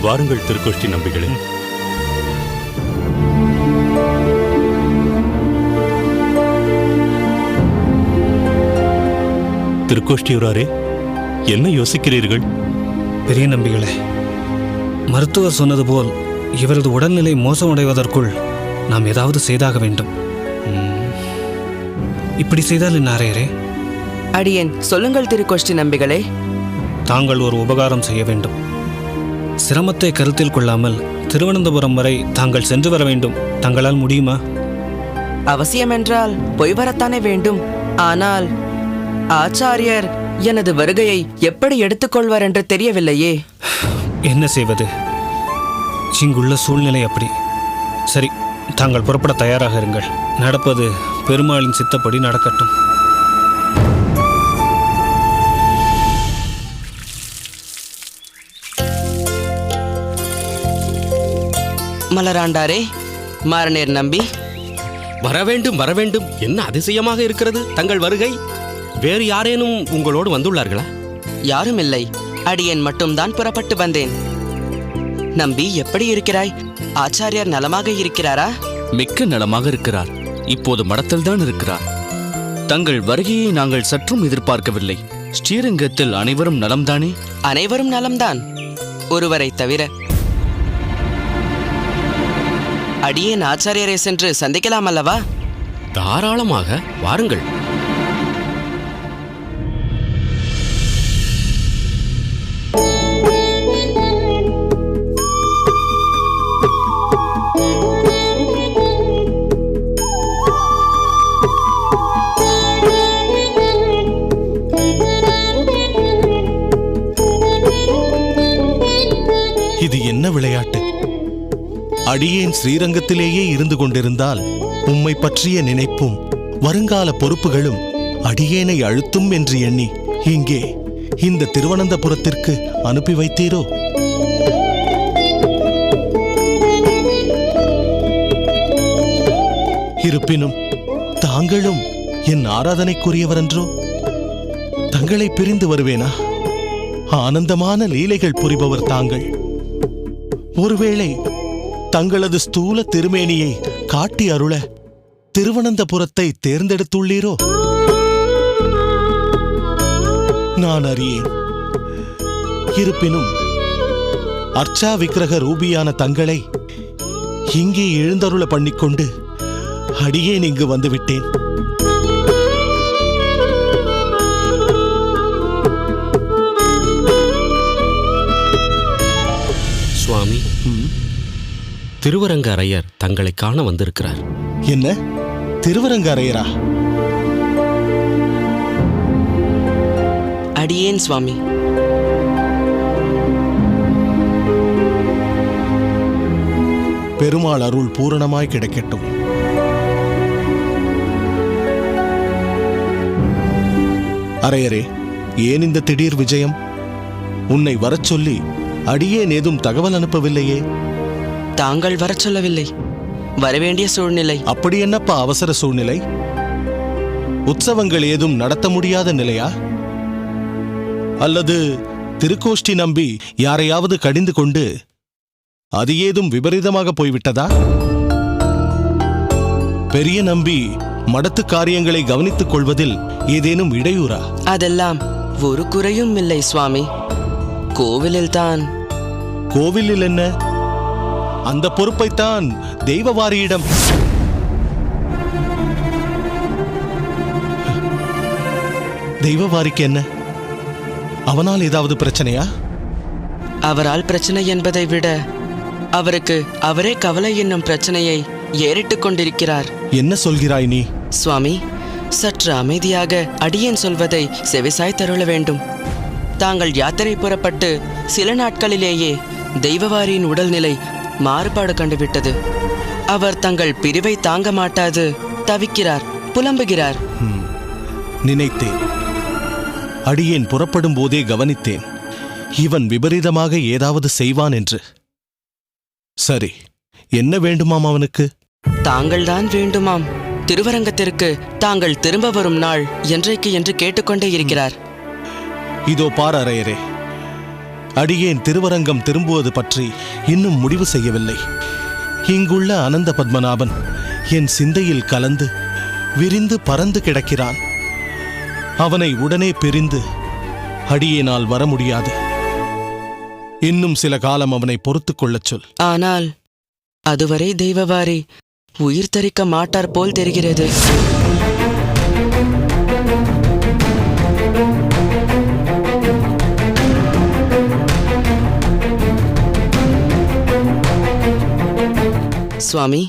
வாருங்கள் திருக்கோஷ்டி நம்பிகளே. திருக்கோஷ்டியூராரே, என்ன யோசிக்கிறீர்கள்? பெரிய நம்பிகளே, மருத்துவர் சொன்னது போல் இவரது உடல்நிலை மோசமடைவதற்குள் நாம் ஏதாவது செய்தாக வேண்டும். இப்படி செய்தால் என்ன ஆரையரே? அடியேன் சொல்லுங்கள் திருக்கோஷ்டி நம்பிகளே. தாங்கள் ஒரு உபகாரம் செய்ய வேண்டும். சிரமத்தை கருத்தில் கொள்ளாமல் திருவனந்தபுரம் வரை தாங்கள் சென்று வர வேண்டும். தங்களால் முடியுமா? அவசியமென்றால் போய் வரத்தானே வேண்டும். ஆனால் ஆச்சாரியர் எனது வருகையை எப்படி எடுத்துக்கொள்வார் என்று தெரியவில்லையே. என்ன செய்வது? இங்குள்ள சூழ்நிலை அப்படி. சரி, தாங்கள் புறப்பட தயாராக இருங்கள். நடப்பது பெருமாளின் சித்தப்படி நடக்கட்டும். மலராண்டாரே, மாரநேர் நம்பி. வரவேண்டும் வரவேண்டும். என்ன அதிசயமாக இருக்கிறது தங்கள் வருகை. வேறு யாரேனும் உங்களோடு வந்துள்ளார்களா? யாரும் இல்லை, அடியேன் மட்டும்தான் புறப்பட்டு வந்தேன். நம்பி, எப்படி இருக்கிறாய்? ஆச்சாரியார் நலமாக இருக்கிறாரா? மிக்க நலமாக இருக்கிறார். இப்போது மடத்தில்தான் இருக்கிறார். தங்கள் வருகையை நாங்கள் சற்றும் எதிர்பார்க்கவில்லை. ஸ்ரீரங்கத்தில் அனைவரும் நலம்தானே? அனைவரும் நலம்தான், ஒருவரை தவிர. அடியேன் ஆச்சாரியரை சென்று சந்திக்கலாம் அல்லவா? தாராளமாக வாருங்கள். இது என்ன விளையாட்டு? அடியேன் ஸ்ரீரங்கத்திலேயே இருந்து கொண்டிருந்தால் உம்மை பற்றிய நினைப்பும் வருங்கால பொறுப்புகளும் அடியேனை அழுத்தும் என்று எண்ணி இங்கே இந்த திருவனந்தபுரத்திற்கு அனுப்பி வைத்தீரோ? இருப்பினும் தாங்களும் என் ஆராதனைக்குரியவரென்றோ? தங்களை பிரிந்து வருவேனா? ஆனந்தமான லீலைகள் புரிபவர் தாங்கள். ஒருவேளை தங்களது ஸ்தூல திருமேனியை காட்டி அருள திருவனந்தபுரத்தை தேர்ந்தெடுத்துள்ளீரோ? நான் அறியேன். இருப்பினும் அர்ச்சா விக்கிரக ரூபியான தங்களை இங்கே எழுந்தருள பண்ணிக்கொண்டு அடியேன் இங்கு வந்துவிட்டேன். சுவாமி, திருவரங்க அரையர் தங்களை காண வந்திருக்கிறார். என்ன? திருவரங்க அரையரா? அடியேன் சுவாமி. பெருமாள் அருள் பூரணமாய் கிடைக்கட்டும். அரையரே, ஏன் இந்த திடீர் விஜயம்? உன்னை வரச் சொல்லி அடியேன் ஏதும் தகவல் அனுப்பவில்லையே. தாங்கள் வரச் சொல்லவில்லை, வரவேண்டிய சூழ்நிலை. அப்படி என்னப்பா அவசர சூழ்நிலை? உற்சவங்கள் ஏதும் நடத்த முடியாத நிலையா? அல்லது திருக்கோஷ்டி நம்பி யாரையாவது கடிந்து கொண்டு அது ஏதும் விபரீதமாக போய்விட்டதா? பெரிய நம்பி மடத்து காரியங்களை கவனித்துக் கொள்வதில் ஏதேனும் இடையூறா? அதெல்லாம் ஒரு குறையும் இல்லை சுவாமி. கோவிலில்தான். கோவிலில் என்ன? அந்த பொறுப்பைத்தான் தெய்வவாரியிடம். தெய்வவாரிக்கு என்ன? அவனால் ஏதாவது பிரச்சனையா? அவரால் பிரச்சனை என்பதை விட அவருக்கு அவரே கவலை என்னும் பிரச்சனையை ஏறிட்டுக் கொண்டிருக்கிறார். என்ன சொல்கிறாய் நீ? சுவாமி, சற்று அமைதியாக அடியேன் சொல்வதை செவிசாய் தருள வேண்டும். தாங்கள் யாத்திரை புறப்பட்டு சில நாட்களிலேயே தெய்வவாரியின் உடல்நிலை மாறுபாடு கண்டுவிட்டது. அவர் தங்கள் பிரிவை தாங்க மாட்டாது தவிக்கிறார், புலம்புகிறார். நினைத்தேன். அடியேன் புறப்படும் போதே கவனித்தேன், இவன் விபரீதமாக ஏதாவது செய்வான் என்று. சரி, என்ன வேண்டுமாம் அவனுக்கு? தாங்கள்தான் வேண்டுமாம். திருவரங்கத்திற்கு தாங்கள் திரும்ப வரும் நாள் என்றைக்கு என்று கேட்டுக்கொண்டே இருக்கிறார். இதோ பார் அரையரே, அடியேன் திருவரங்கம் திரும்புவது பற்றி இன்னும் முடிவு செய்யவில்லை. இங்குள்ள அனந்த பத்மநாபன் என் சிந்தையில் கலந்து விரிந்து பறந்து கிடக்கிறான். அவனை உடனே பிரிந்து அடியேனால் வர முடியாது. இன்னும் சில காலம் அவனை பொறுத்துக் கொள்ளச் சொல். ஆனால் அதுவரை தெய்வவாரி உயிர் தரிக்க மாட்டார் போல் தெரிகிறது. சுவாமி,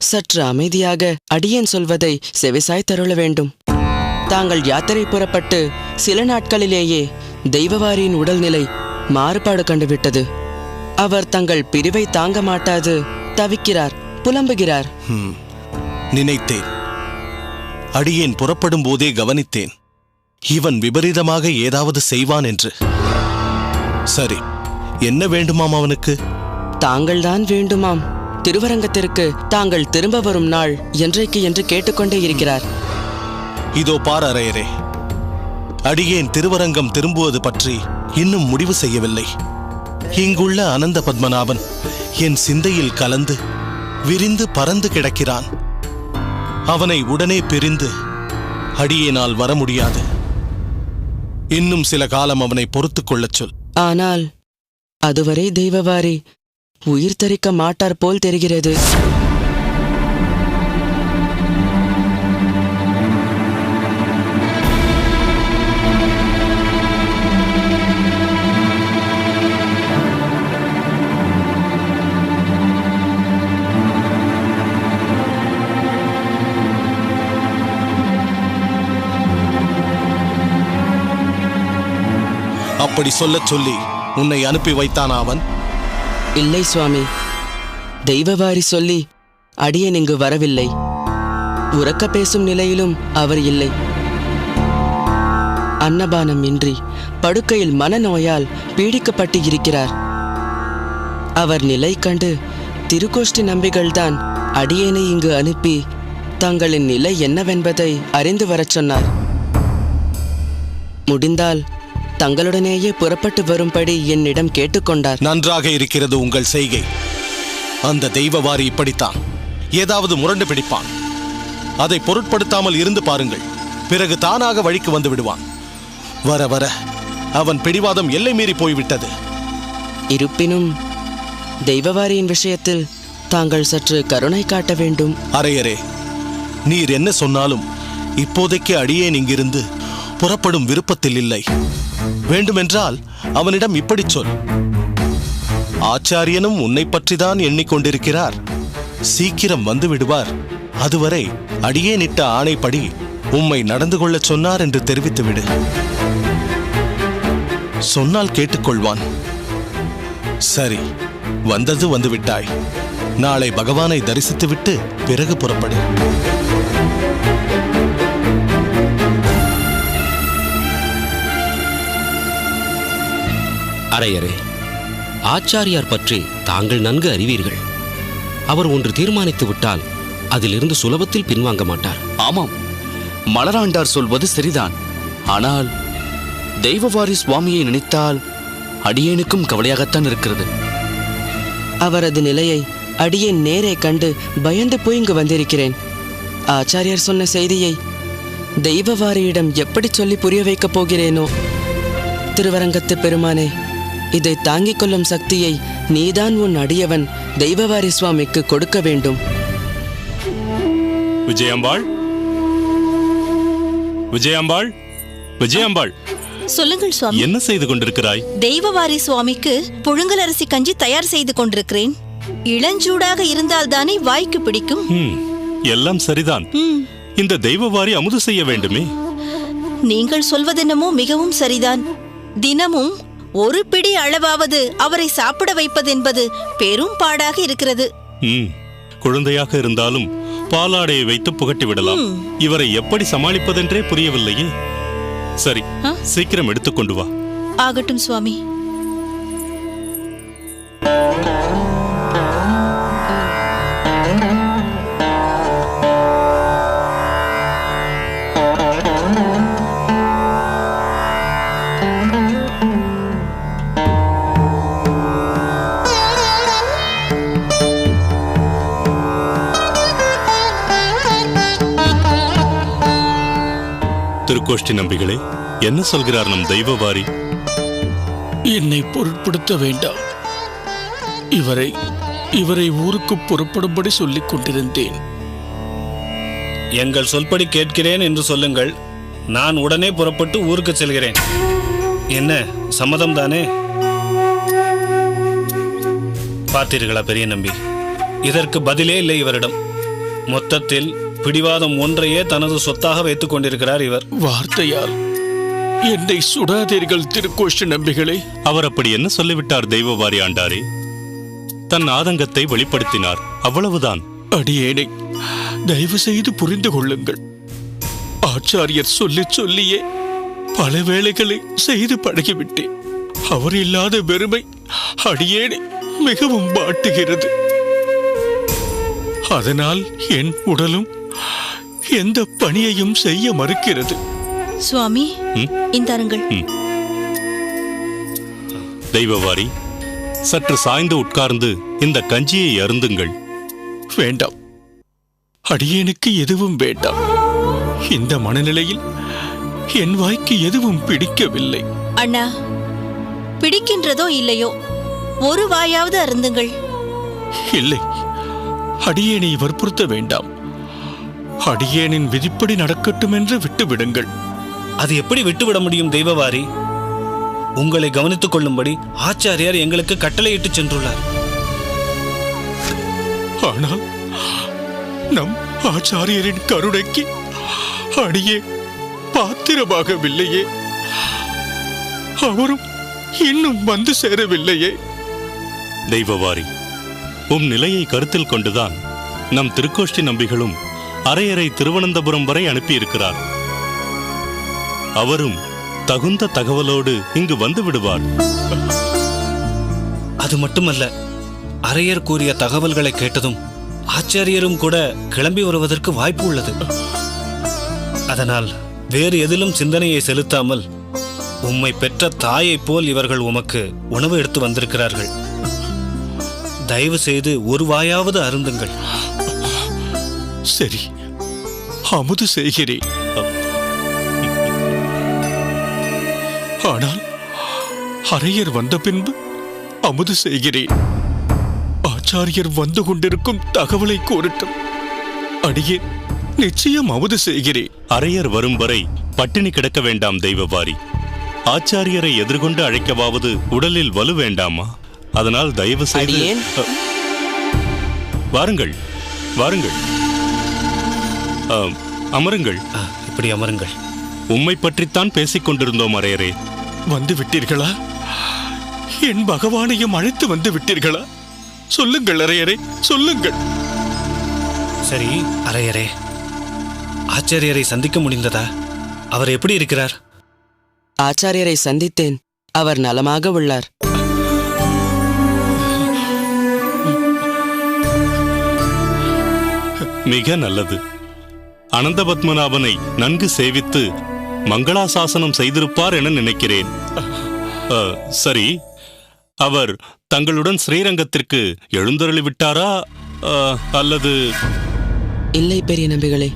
சற்று அமைதியாக அடியேன் சொல்வதை செவிசாய் தருள வேண்டும். தாங்கள் யாத்திரை புறப்பட்டு சில நாட்களிலேயே தெய்வவாரியின் உடல்நிலை மாறுபாடு கண்டுவிட்டது. அவர் தங்கள் பிரிவை தாங்க மாட்டாது தவிக்கிறார், புலம்புகிறார். நினைத்தேன். அடியேன் புறப்படும் போதே கவனித்தேன், இவன் விபரீதமாக ஏதாவது செய்வான் என்று. சரி, என்ன வேண்டுமாம் அவனுக்கு? தாங்கள்தான் வேண்டுமாம். திருவரங்கத்திற்கு தாங்கள் திரும்ப வரும் நாள் என்றைக்கு என்று கேட்டுக்கொண்டே இருக்கிறார். இதோ பார் அரையரே, அடியேன் திருவரங்கம் திரும்புவது பற்றி இன்னும் முடிவு செய்யவில்லை. இங்குள்ள அனந்த பத்மநாபன் என் சிந்தையில் கலந்து விரிந்து பறந்து கிடக்கிறான். அவனை உடனே பிரிந்து அடியேனால் வர முடியாது. இன்னும் சில காலம் அவனை பொறுத்துக் கொள்ளச் சொல். ஆனால் அதுவரை தெய்வவாரி உயிர் தரிக்க மாட்டார் போல் தெரிகிறது. அப்படி சொல்லச் சொல்லி உன்னை அனுப்பி வைத்தான் அவன்? இல்லை சுவாமி, தெய்வவாரி சொல்லி அடியேன் இங்கு வரவில்லை. உறக்க பேசும் நிலையிலும் அவர் இல்லை. அன்னபானம் இன்றி படுக்கையில் மனநோயால் பீடிக்கப்பட்டு இருக்கிறார். அவர் நிலை கண்டு திருக்கோஷ்டி நம்பிகள்தான் அடியேனை இங்கு அனுப்பி தங்களின் நிலை என்னவென்பதை அறிந்து வரச் சொன்னார். முடிந்தால் தங்களுடனேயே புறப்பட்டு வரும்படி என்னிடம் கேட்டுக்கொண்டார். நன்றாக இருக்கிறது உங்கள் செய்கை. அந்த தெய்வவாரி இப்படித்தான், ஏதாவது முரண்டு பிடிப்பான். அதை பொருட்படுத்தாமல் இருந்து பாருங்கள், பிறகு தானாக வழிக்கு வந்து விடுவான். வர வர அவன் பிடிவாதம் எல்லை மீறி போய்விட்டது. இருப்பினும் தெய்வவாரியின் விஷயத்தில் தாங்கள் சற்று கருணை காட்ட வேண்டும். அரையரே, நீர் என்ன சொன்னாலும் இப்போதைக்கு அடியேன் இங்கிருந்து புறப்படும் விருப்பத்தில் இல்லை. வேண்டுமென்றால் அவனிடம் இப்படி சொல், ஆச்சாரியனும் உன்னை பற்றிதான் எண்ணிக்கொண்டிருக்கிறார், சீக்கிரம் வந்து விடுவார். அதுவரை அடியேனிட்ட ஆணைப்படி உம்மை நடந்து கொள்ளச் சொன்னார் என்று தெரிவித்துவிடு. சொன்னால் கேட்டுக்கொள்வான். சரி, வந்தது வந்துவிட்டாய். நாளை பகவானை தரிசித்துவிட்டு பிறகு புறப்படு. அரையரே, ஆச்சாரியார் பற்றி தாங்கள் நன்கு அறிவீர்கள். அவர் ஒன்று தீர்மானித்து விட்டால் அதிலிருந்து சுலபத்தில் பின்வாங்க மாட்டார். ஆமாம், மலராண்டார் சொல்வது சரிதான். ஆனால் தெய்வவாரி சுவாமியை நினைத்தால் அடியேனுக்கும் கவலையாகத்தான் இருக்கிறது. அவரது நிலையை அடியேன் நேரே கண்டு பயந்து போய் இங்கு வந்திருக்கிறேன். ஆச்சாரியார் சொன்ன செய்தியை தெய்வவாரியிடம் எப்படி சொல்லி புரிய வைக்கப் போகிறேனோ. திருவரங்கத்து பெருமானே, இதை தாங்கிக் கொள்ளும் சக்தியை நீதான் உன் அடியவன் தெய்வவாரி சுவாமிக்கு கொடுக்க வேண்டும். விஜயம்பாள், விஜயம்பாள், விஜயம்பாள், சொல்லுங்கள் சுவாமி. என்ன செய்து கொண்டிருக்கிறாய்? தெய்வவாரி சுவாமிக்கு புழுங்கல் அரிசி கஞ்சி தயார் செய்து கொண்டிருக்கிறேன். இளஞ்சூடாக இருந்தால்தானே வாய்க்கு பிடிக்கும். எல்லாம் சரிதான். இந்த தெய்வவாரி அமுது செய்ய வேண்டுமே. நீங்கள் சொல்வதென்னமோ மிகவும் சரிதான். தினமும் ஒரு பிடி அளவாவது அவரை சாப்பிட வைப்பதென்பது பெரும் பாடாக இருக்கிறது. குழந்தையாக இருந்தாலும் பாலாடையை வைத்து புகட்டி விடலாம். இவரை எப்படி சமாளிப்பதென்றே புரியவில்லையே. சரி, சீக்கிரம் எடுத்துக்கொண்டு வா. ஆகட்டும் சுவாமி. திருக்கோஷ்டி நம்பிகளே, என்ன சொல்கிறார் நம் தெய்வவாரி? என்னை பொருட்படுத்த வேண்டாம். இவரை ஊருக்கு புறப்படும்படி சொல்லிக் கொண்டிருந்தேன். எங்கள் சொல்படி கேட்கிறேன் என்று சொல்லுங்கள். நான் உடனே புறப்பட்டு ஊருக்கு செல்கிறேன். என்ன சம்மதம் தானே? பார்த்தீர்களா பெரிய நம்பி, இதற்கு பதிலே இல்லை இவரிடம். மொத்தத்தில் பிடிவாதம் ஒன்றையே தனது சொத்தாக வைத்துக் கொண்டிருக்கிறார் இவர். வார்த்தையால் என்னை சுடாதீர்கள் திருக்கோஷ்டி நம்பிகளே. அவர் அப்படி என்ன சொல்லிவிட்டார் தெய்வவாரி ஆண்டாரே? தன் ஆதங்கத்தை வெளிப்படுத்தினார், அவ்வளவுதான். அடியேனை தயவு செய்து புரிந்து கொள்ளுங்கள். ஆச்சாரியர் சொல்லியே பல வேளைகளை செய்து பழகிவிட்டேன். அவர் இல்லாத வெறுமை அடியேனை மிகவும் வாட்டுகிறது. அதனால் என் உடலும் எந்த பணியையும் செய்ய மறுக்கிறது. சுவாமி, இந்தாருங்கள். தெய்வவாரி, சற்று சாய்ந்து உட்கார்ந்து இந்த கஞ்சியை அருந்துங்கள். வேண்டாம், அடியேனுக்கு எதுவும் வேண்டாம். இந்த மனநிலையில் என் வாய்க்கு எதுவும் பிடிக்கவில்லை. அண்ணா, பிடிக்கின்றதோ இல்லையோ, ஒரு வாயாவது அருந்துங்கள். இல்லை, அடியேனை வற்புறுத்த வேண்டாம். அடியேனின் விதிப்படி நடக்கட்டும் என்று விட்டுவிடுங்கள். அது எப்படி விட்டுவிட முடியும் தெய்வவாரி? உங்களை கவனித்துக் கொள்ளும்படி ஆச்சாரியார் எங்களுக்கு கட்டளையிட்டு சென்றுள்ளார். ஆனால் நம் ஆச்சாரியரின் கருணைக்கு அடியே பாத்திரமாகவில்லையே. அவரும் இன்னும் வந்து சேரவில்லையே. தெய்வவாரி, உம் நிலையை கருத்தில் கொண்டுதான் நம் திருக்கோஷ்டி நம்பிகளும் அரையறை திருவனந்தபுரம் வரை அனுப்பியிருக்கிறார். அவரும் தகுந்த தகவலோடு இங்கு வந்து விடுவார். அது மட்டுமல்ல, அரையர் கூறிய தகவல்களை கேட்டதும் ஆச்சாரியரும் கூட கிளம்பி வருவதற்கு வாய்ப்பு உள்ளது. அதனால் வேறு எதிலும் சிந்தனையை செலுத்தாமல் உம்மை பெற்ற தாயைப் போல் இவர்கள் உமக்கு உணவு எடுத்து வந்திருக்கிறார்கள். தயவு செய்து ஒரு வாயாவது அருந்துங்கள். சரி, அமுது செய்கிறேன். ஆனால் அரையர் வந்த பின்பு அமுது செய்கிறேன். ஆச்சாரியர் வந்து கொண்டிருக்கும் தகவலை கோரட்டும். அடியேன் நிச்சயம் அமுது செய்கிறேன். அரையர் வரும் வரை பட்டினி கிடக்க வேண்டாம் தெய்வவாரி. ஆச்சாரியரை எதிர்கொண்டு அழைக்கவாவது உடலில் வலு வேண்டாமா? அதனால் தயவு செய்து வாருங்கள், வாருங்கள், அமருங்கள். இப்படி அமருங்கள். உம்மை பற்றித்தான் பேசிக் கொண்டிருந்தோம் அரையரே. வந்து விட்டீர்களா? என் பகவானையும் அழைத்து வந்து விட்டீர்களா? சொல்லுங்கள் அரையரே, சொல்லுங்கள். சரி அரையரே, ஆச்சாரியரை சந்திக்க முடிந்ததா? அவர் எப்படி இருக்கிறார்? ஆச்சாரியரை சந்தித்தேன். அவர் நலமாக உள்ளார். மிக நல்லது. அனந்த பத்மநாபனை நன்கு சேவித்து மங்களாசாசனம் செய்திருப்பார் என நினைக்கிறேன். சரி, அவர் தங்களுடன் ஸ்ரீரங்கத்திற்கு எழுந்தருளி விட்டாரா அல்லது? இல்லை பெரிய நம்பிகளே,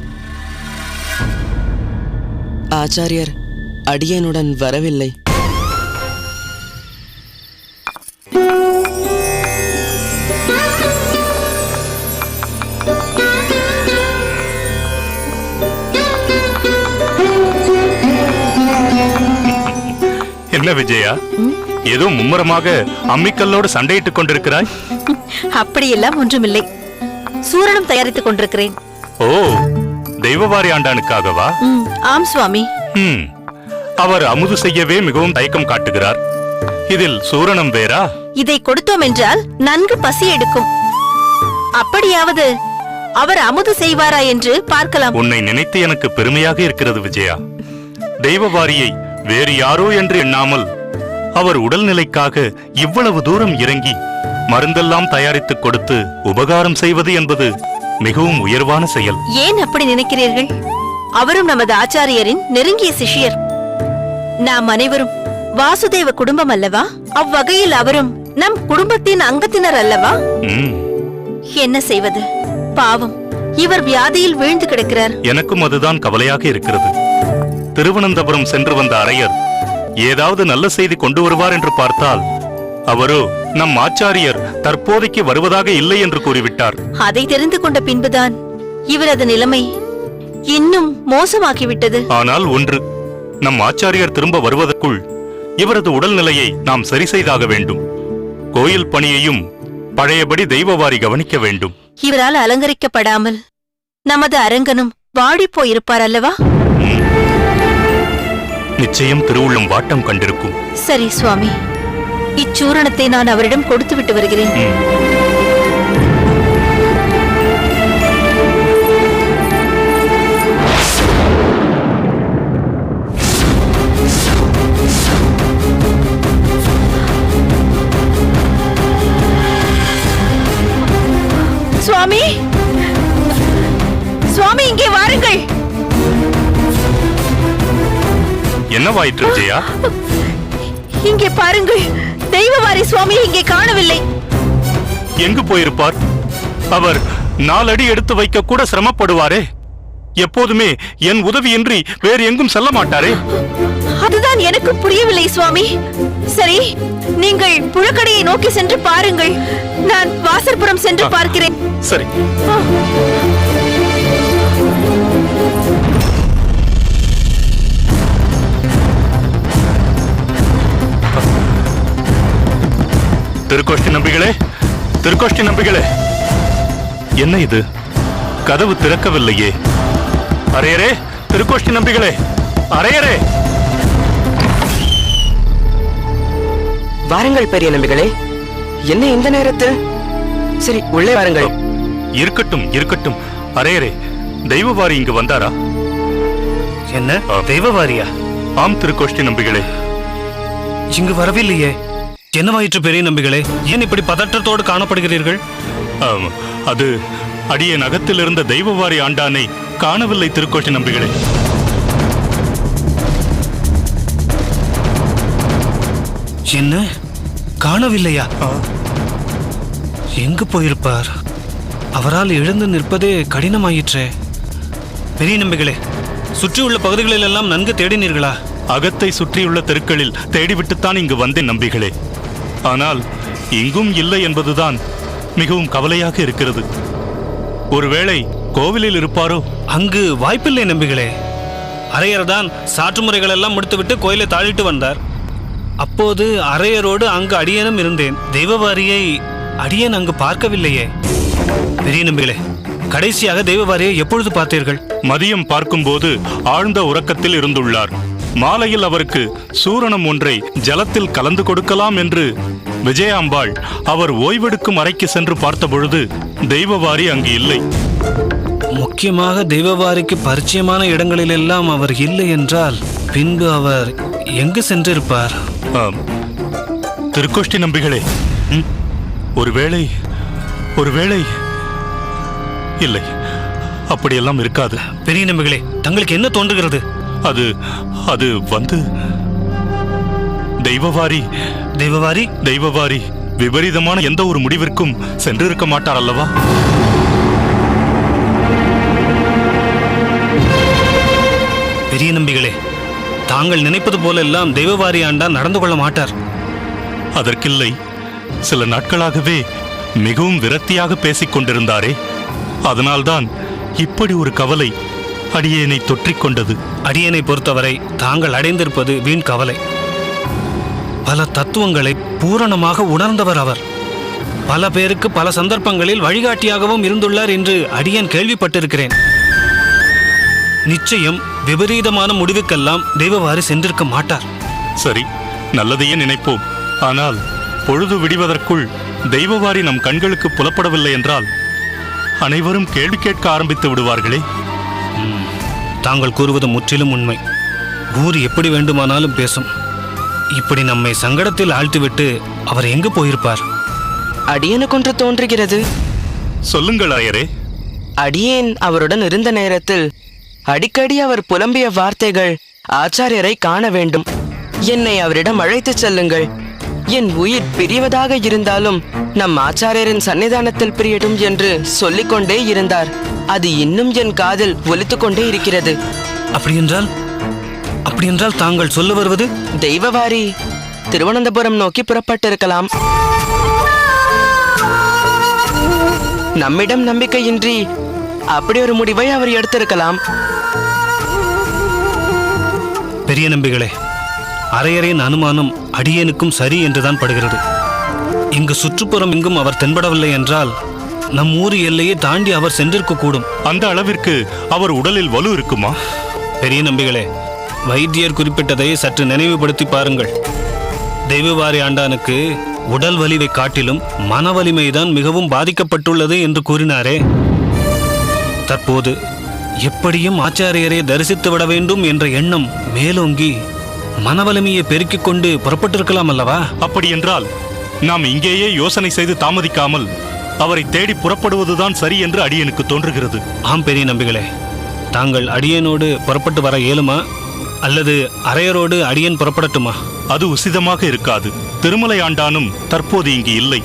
ஆச்சாரியர் அடியனுடன் வரவில்லை. என்ன விஜயா, ஏதோ மும்முரமாக அம்மிக்கல்லோடு சண்டையிட்டுக் கொண்டிருக்கிறாய்? அப்படியெல்லாம் ஒன்றுமில்லை, சூரணம் தயாரித்துக் கொண்டிருக்கிறேன். ஓ, தெய்வவாரி ஆண்டானுக்காகவா? ஆம் சுவாமி. அவர் அமுது செய்யவே மிகவும் தயக்கம் காட்டுகிறார். இதில் சூரணம் வேறா? இதை கொடுத்தோம் என்றால் நன்கு பசி எடுக்கும். அப்படியாவது அவர் அமுது செய்வாரா என்று பார்க்கலாம். உன்னை நினைத்து எனக்கு பெருமையாக இருக்கிறது விஜயா. தெய்வவாரியை வேறு யாரோ என்று எண்ணாமல் அவர் உடல்நிலைக்காக இவ்வளவு தூரம் இறங்கி மருந்தெல்லாம் தயாரித்துக் கொடுத்து உபகாரம் செய்வது என்பது மிகவும் உயர்வான செயல். ஏன் அப்படி நினைக்கிறீர்கள்? அவரும் நமது ஆச்சாரியரின் நெருங்கிய சிஷ்யர். நாம் அனைவரும் வாசுதேவ குடும்பம் அல்லவா? அவ்வகையில் அவரும் நம் குடும்பத்தின் அங்கத்தினர் அல்லவா? என்ன செய்வது? பாவம், இவர் வியாதியில் வீழ்ந்து கிடக்கிறார். எனக்கும் அதுதான் கவலையாக இருக்கிறது. திருவனந்தபுரம் சென்று வந்த அரையர் ஏதாவது நல்ல செய்தி கொண்டு வருவார் என்று பார்த்தால் அவரோ நம் ஆச்சாரியர் தற்போதைக்கு வருவதாக இல்லை என்று கூறிவிட்டார். அதை தெரிந்து கொண்ட பின்புதான் இவரது நிலைமை இன்னும் மோசமாகிவிட்டது. ஆனால் ஒன்று, நம் ஆச்சாரியர் திரும்ப வருவதற்குள் இவரது உடல்நிலையை நாம் சரி செய்தாக வேண்டும். கோயில் பணியையும் பழையபடி தெய்வவாரி கவனிக்க வேண்டும். இவரால் அலங்கரிக்கப்படாமல் நமது அரங்கனும் வாடி போயிருப்பார் அல்லவா? நிச்சயம் திருவுள்ளம் வாட்டம் கண்டிருக்கும். சரி சுவாமி, இச்சூரணத்தை நான் அவரிடம் கொடுத்து விட்டு வருகிறேன். சுவாமி, சுவாமி, இங்கே வாருங்கள். என்னவாயிற்று விஜயா? இங்கே பாருங்கள், தெய்வவாரி சுவாமி இங்கே காணவில்லை. எங்கு போயிருப்பார்? அவர் 4 அடி எடுத்து வைக்க கூட சிரமப்படுவாரே. எப்போதுமே என் உதவியின்றி வேறு எங்கும் செல்ல மாட்டாரே. அதுதான் எனக்கு புரியவில்லை சுவாமி. சரி, நீங்கள் புழக்கடையை நோக்கி சென்று பாருங்கள். நான் வாசற்புறம் சென்று பார்க்கிறேன். சரி. திருக்கோஷ்டி நம்பிகளே, திருக்கோஷ்டி நம்பிகளே, என்ன இது? கதவு திறக்கவில்லையே. அரையரே, திருக்கோஷ்டி நம்பிகளே, அரையரே! வாருங்கள் பெரிய நம்பிகளே. என்ன இந்த நேரத்தில்? சரி, உள்ளே வாருங்கள். இருக்கட்டும், இருக்கட்டும். அரையரே, தெய்வவாரி இங்கு வந்தாரா? என்ன தெய்வவாரியா? ஆம் திருக்கோஷ்டி நம்பிகளே. இங்கு வரவில்லையே. என்னவாயிற்று பெரிய நம்பிகளே? ஏன் இப்படி பதற்றத்தோடு காணப்படுகிறீர்கள்? அது அடியே நகத்தில் இருந்த தெய்வவாரி ஆண்டானை காணவில்லை திருக்கோஷ்டி நம்பிகளே. என்ன காணவில்லையா? எங்கு போயிருப்பார்? அவரால் எழுந்து நிற்பதே கடினமாயிற்றே. பெரிய நம்பிகளே, சுற்றியுள்ள பகுதிகளில் எல்லாம் நன்கு தேடினீர்களா? அகத்தை சுற்றியுள்ள தெருக்களில் தேடிவிட்டுத்தான் இங்கு வந்தேன் நம்பிகளே. ஆனால் இங்கும் இல்லை என்பதுதான் மிகவும் கவலையாக இருக்கிறது. ஒருவேளை கோவிலில் இருப்பாரோ? அங்கு வாய்ப்பில்லை நம்பிகளே. அரையர் தான் சாற்று முறைகள் எல்லாம் முடித்துவிட்டு கோயிலை தாழிட்டு வந்தார். அப்போது அரையரோடு அங்கு அடியேனும் இருந்தேன். தெய்வவாரியை அடியேன் அங்கு பார்க்கவில்லையே. பெரிய நம்பிகளே, கடைசியாக தெய்வவாரியை எப்பொழுது பார்த்தீர்கள்? மதியம் பார்க்கும்போது ஆழ்ந்த உறக்கத்தில் இருந்துள்ளார். மாலையில் அவருக்கு சூரணம் ஒன்றை ஜலத்தில் கலந்து கொடுக்கலாம் என்று விஜயாம்பாள் அவர் ஓய்வெடுக்கும் அறைக்கு சென்று பார்த்தபொழுது தெய்வவாரி அங்கு இல்லை. முக்கியமாக தெய்வவாரிக்கு பரிச்சயமான இடங்களிலெல்லாம் அவர் இல்லை என்றால் பின்பு அவர் எங்கு சென்றிருப்பார்? திருக்கோஷ்டி நம்பிகளே, ஒருவேளை ஒருவேளை இல்லை, அப்படியெல்லாம் இருக்காது. பெரிய நம்பிகளே, தங்களுக்கு என்ன தோன்றுகிறது? அது அது வந்து தெய்வவாரி தெய்வவாரி தெய்வவாரி விபரீதமான எந்த ஒரு முடிவிற்கும் சென்றிருக்க மாட்டார் அல்லவா? பெரிய நம்பிகளே, தாங்கள் நினைப்பது போலெல்லாம் தெய்வவாரி ஆண்டான் நடந்து கொள்ள மாட்டார். அதற்கில்லை, சில நாட்களாகவே மிகவும் விரக்தியாக பேசிக் கொண்டிருந்தாரே. அதனால்தான் இப்படி ஒரு கவலை அடியேனை தொற்றிக் கொண்டது. அடியேனை பொறுத்தவரை தாங்கள் அடைந்திருப்பது வீண் கவலை. பல தத்துவங்களை பூரணமாக உணர்ந்தவர் அவர். பல பேருக்கு பல சந்தர்ப்பங்களில் வழிகாட்டியாகவும் இருந்துள்ளார் என்று அடியேன் கேள்விப்பட்டிருக்கிறேன். நிச்சயம் விபரீதமான முடிவுக்கெல்லாம் தெய்வவாரி சென்றிருக்க மாட்டார். சரி, நல்லதையே நினைப்போம். ஆனால் பொழுது விடிவதற்குள் தெய்வவாரி நம் கண்களுக்கு புலப்படவில்லை என்றால் அனைவரும் கேள்வி கேட்க ஆரம்பித்து விடுவார்களே. தாங்கள் கூறுவது முற்றிலும் உண்மை. ஊர் எப்படி வேண்டுமானாலும் பேசும். இப்படி நம்மை சங்கடத்தில் ஆழ்த்திவிட்டு அவர் எங்கு போயிருப்பார்? அடியனுக்கு ஒன்று தோன்றுகிறது. சொல்லுங்கள் ஆயரே. அடியேன் அவருடன் இருந்த நேரத்தில் அடிக்கடி அவர் புலம்பிய வார்த்தைகள், ஆச்சாரியரை காண வேண்டும், என்னை அவரிடம் அழைத்துச் செல்லுங்கள், என் உயிர் பிரிவதாக இருந்தாலும் நம் ஆச்சாரியரின் சன்னிதானத்தில் பிரியட்டும் என்று சொல்லிக்கொண்டே இருந்தார். அது இன்னும் என் காதில் ஒலித்துக் கொண்டே இருக்கிறது. அப்படியென்றால் தாங்கள் சொல்ல வருவது? தெய்வவாரி திருவனந்தபுரம் நோக்கி புறப்பட்டிருக்கலாம். நம்மிடம் நம்பிக்கையின்றி அப்படி ஒரு முடிவை அவர் எடுத்திருக்கலாம். பெரிய நம்பிகளே, அரையறையின் அனுமானம் அடியேனுக்கும் சரி என்றுதான் படுகிறது. இங்கு சுற்றுப்புறம் எங்கும் அவர் தென்படவில்லை என்றால் நம் ஊர் எல்லையை தாண்டி அவர் சென்றிருக்க கூடும். அந்த அளவிற்கு அவர் உடலில் வலு இருக்குமா? பெரிய நம்பிகளே, வைத்தியர் குறிப்பிட்டதை சற்று நினைவுபடுத்தி பாருங்கள். தெய்வவாரி ஆண்டானுக்கு உடல் வலிவை காட்டிலும் மன வலிமைதான் மிகவும் பாதிக்கப்பட்டுள்ளது என்று கூறினாரே. தற்போது எப்படியும் ஆச்சாரியரை தரிசித்து விட வேண்டும் என்ற எண்ணம் மேலோங்கி மனவலிமையை பெருக்கிக் கொண்டு புறப்பட்டிருக்கலாம் அல்லவா? அப்படி என்றால் நாம் இங்கேயே யோசனை செய்து தாமதிக்காமல் அவரை தேடி புறப்படுவதுதான் சரி என்று அடியனுக்கு தோன்றுகிறது. ஆம் பெரிய நம்பிகளே, தாங்கள் அடியனோடு புறப்பட்டு வர இயலுமா அல்லது அரையரோடு அடியன் புறப்படட்டுமா? அது உசிதமாக இருக்காது. திருமலை ஆண்டானும் தற்போது இங்கு இல்லை.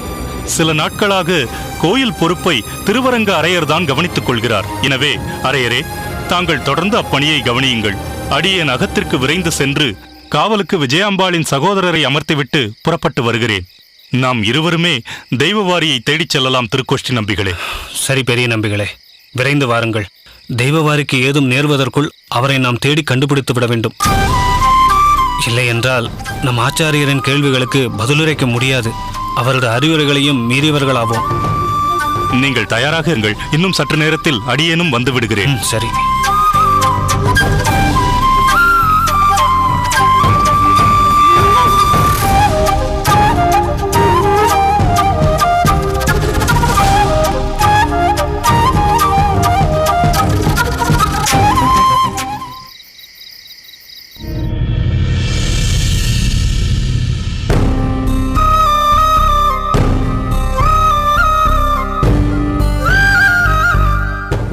சில நாட்களாக கோயில் பொறுப்பை திருவரங்க அரையர் தான் கவனித்துக் கொள்கிறார். எனவே அரையரே, தாங்கள் தொடர்ந்து அப்பணியை கவனியுங்கள். அடியேன் அகத்திற்கு விரைந்து சென்று காவலுக்கு விஜயாம்பாளின் சகோதரரை அமர்த்திவிட்டு புறப்பட்டு வருகிறேன். நாம் இருவருமே தெய்வவாரியை தேடிச் செல்லலாம். திருக்கோஷ்டி நம்பிகளே. சரி பெரிய நம்பிகளே, விரைந்து வாருங்கள். தெய்வவாரிக்கு ஏதும் நேர்வதற்குள் அவரை நாம் தேடி கண்டுபிடித்து விட வேண்டும். இல்லை என்றால் நம் ஆச்சாரியரின் கேள்விகளுக்கு பதிலுரைக்க முடியாது. அவரது அறிவுரைகளையும் மீறியவர்களாவோம். நீங்கள் தயாராக இருங்கள். இன்னும் சற்று நேரத்தில் அடியேனும் வந்து விடுகிறேன். சரி.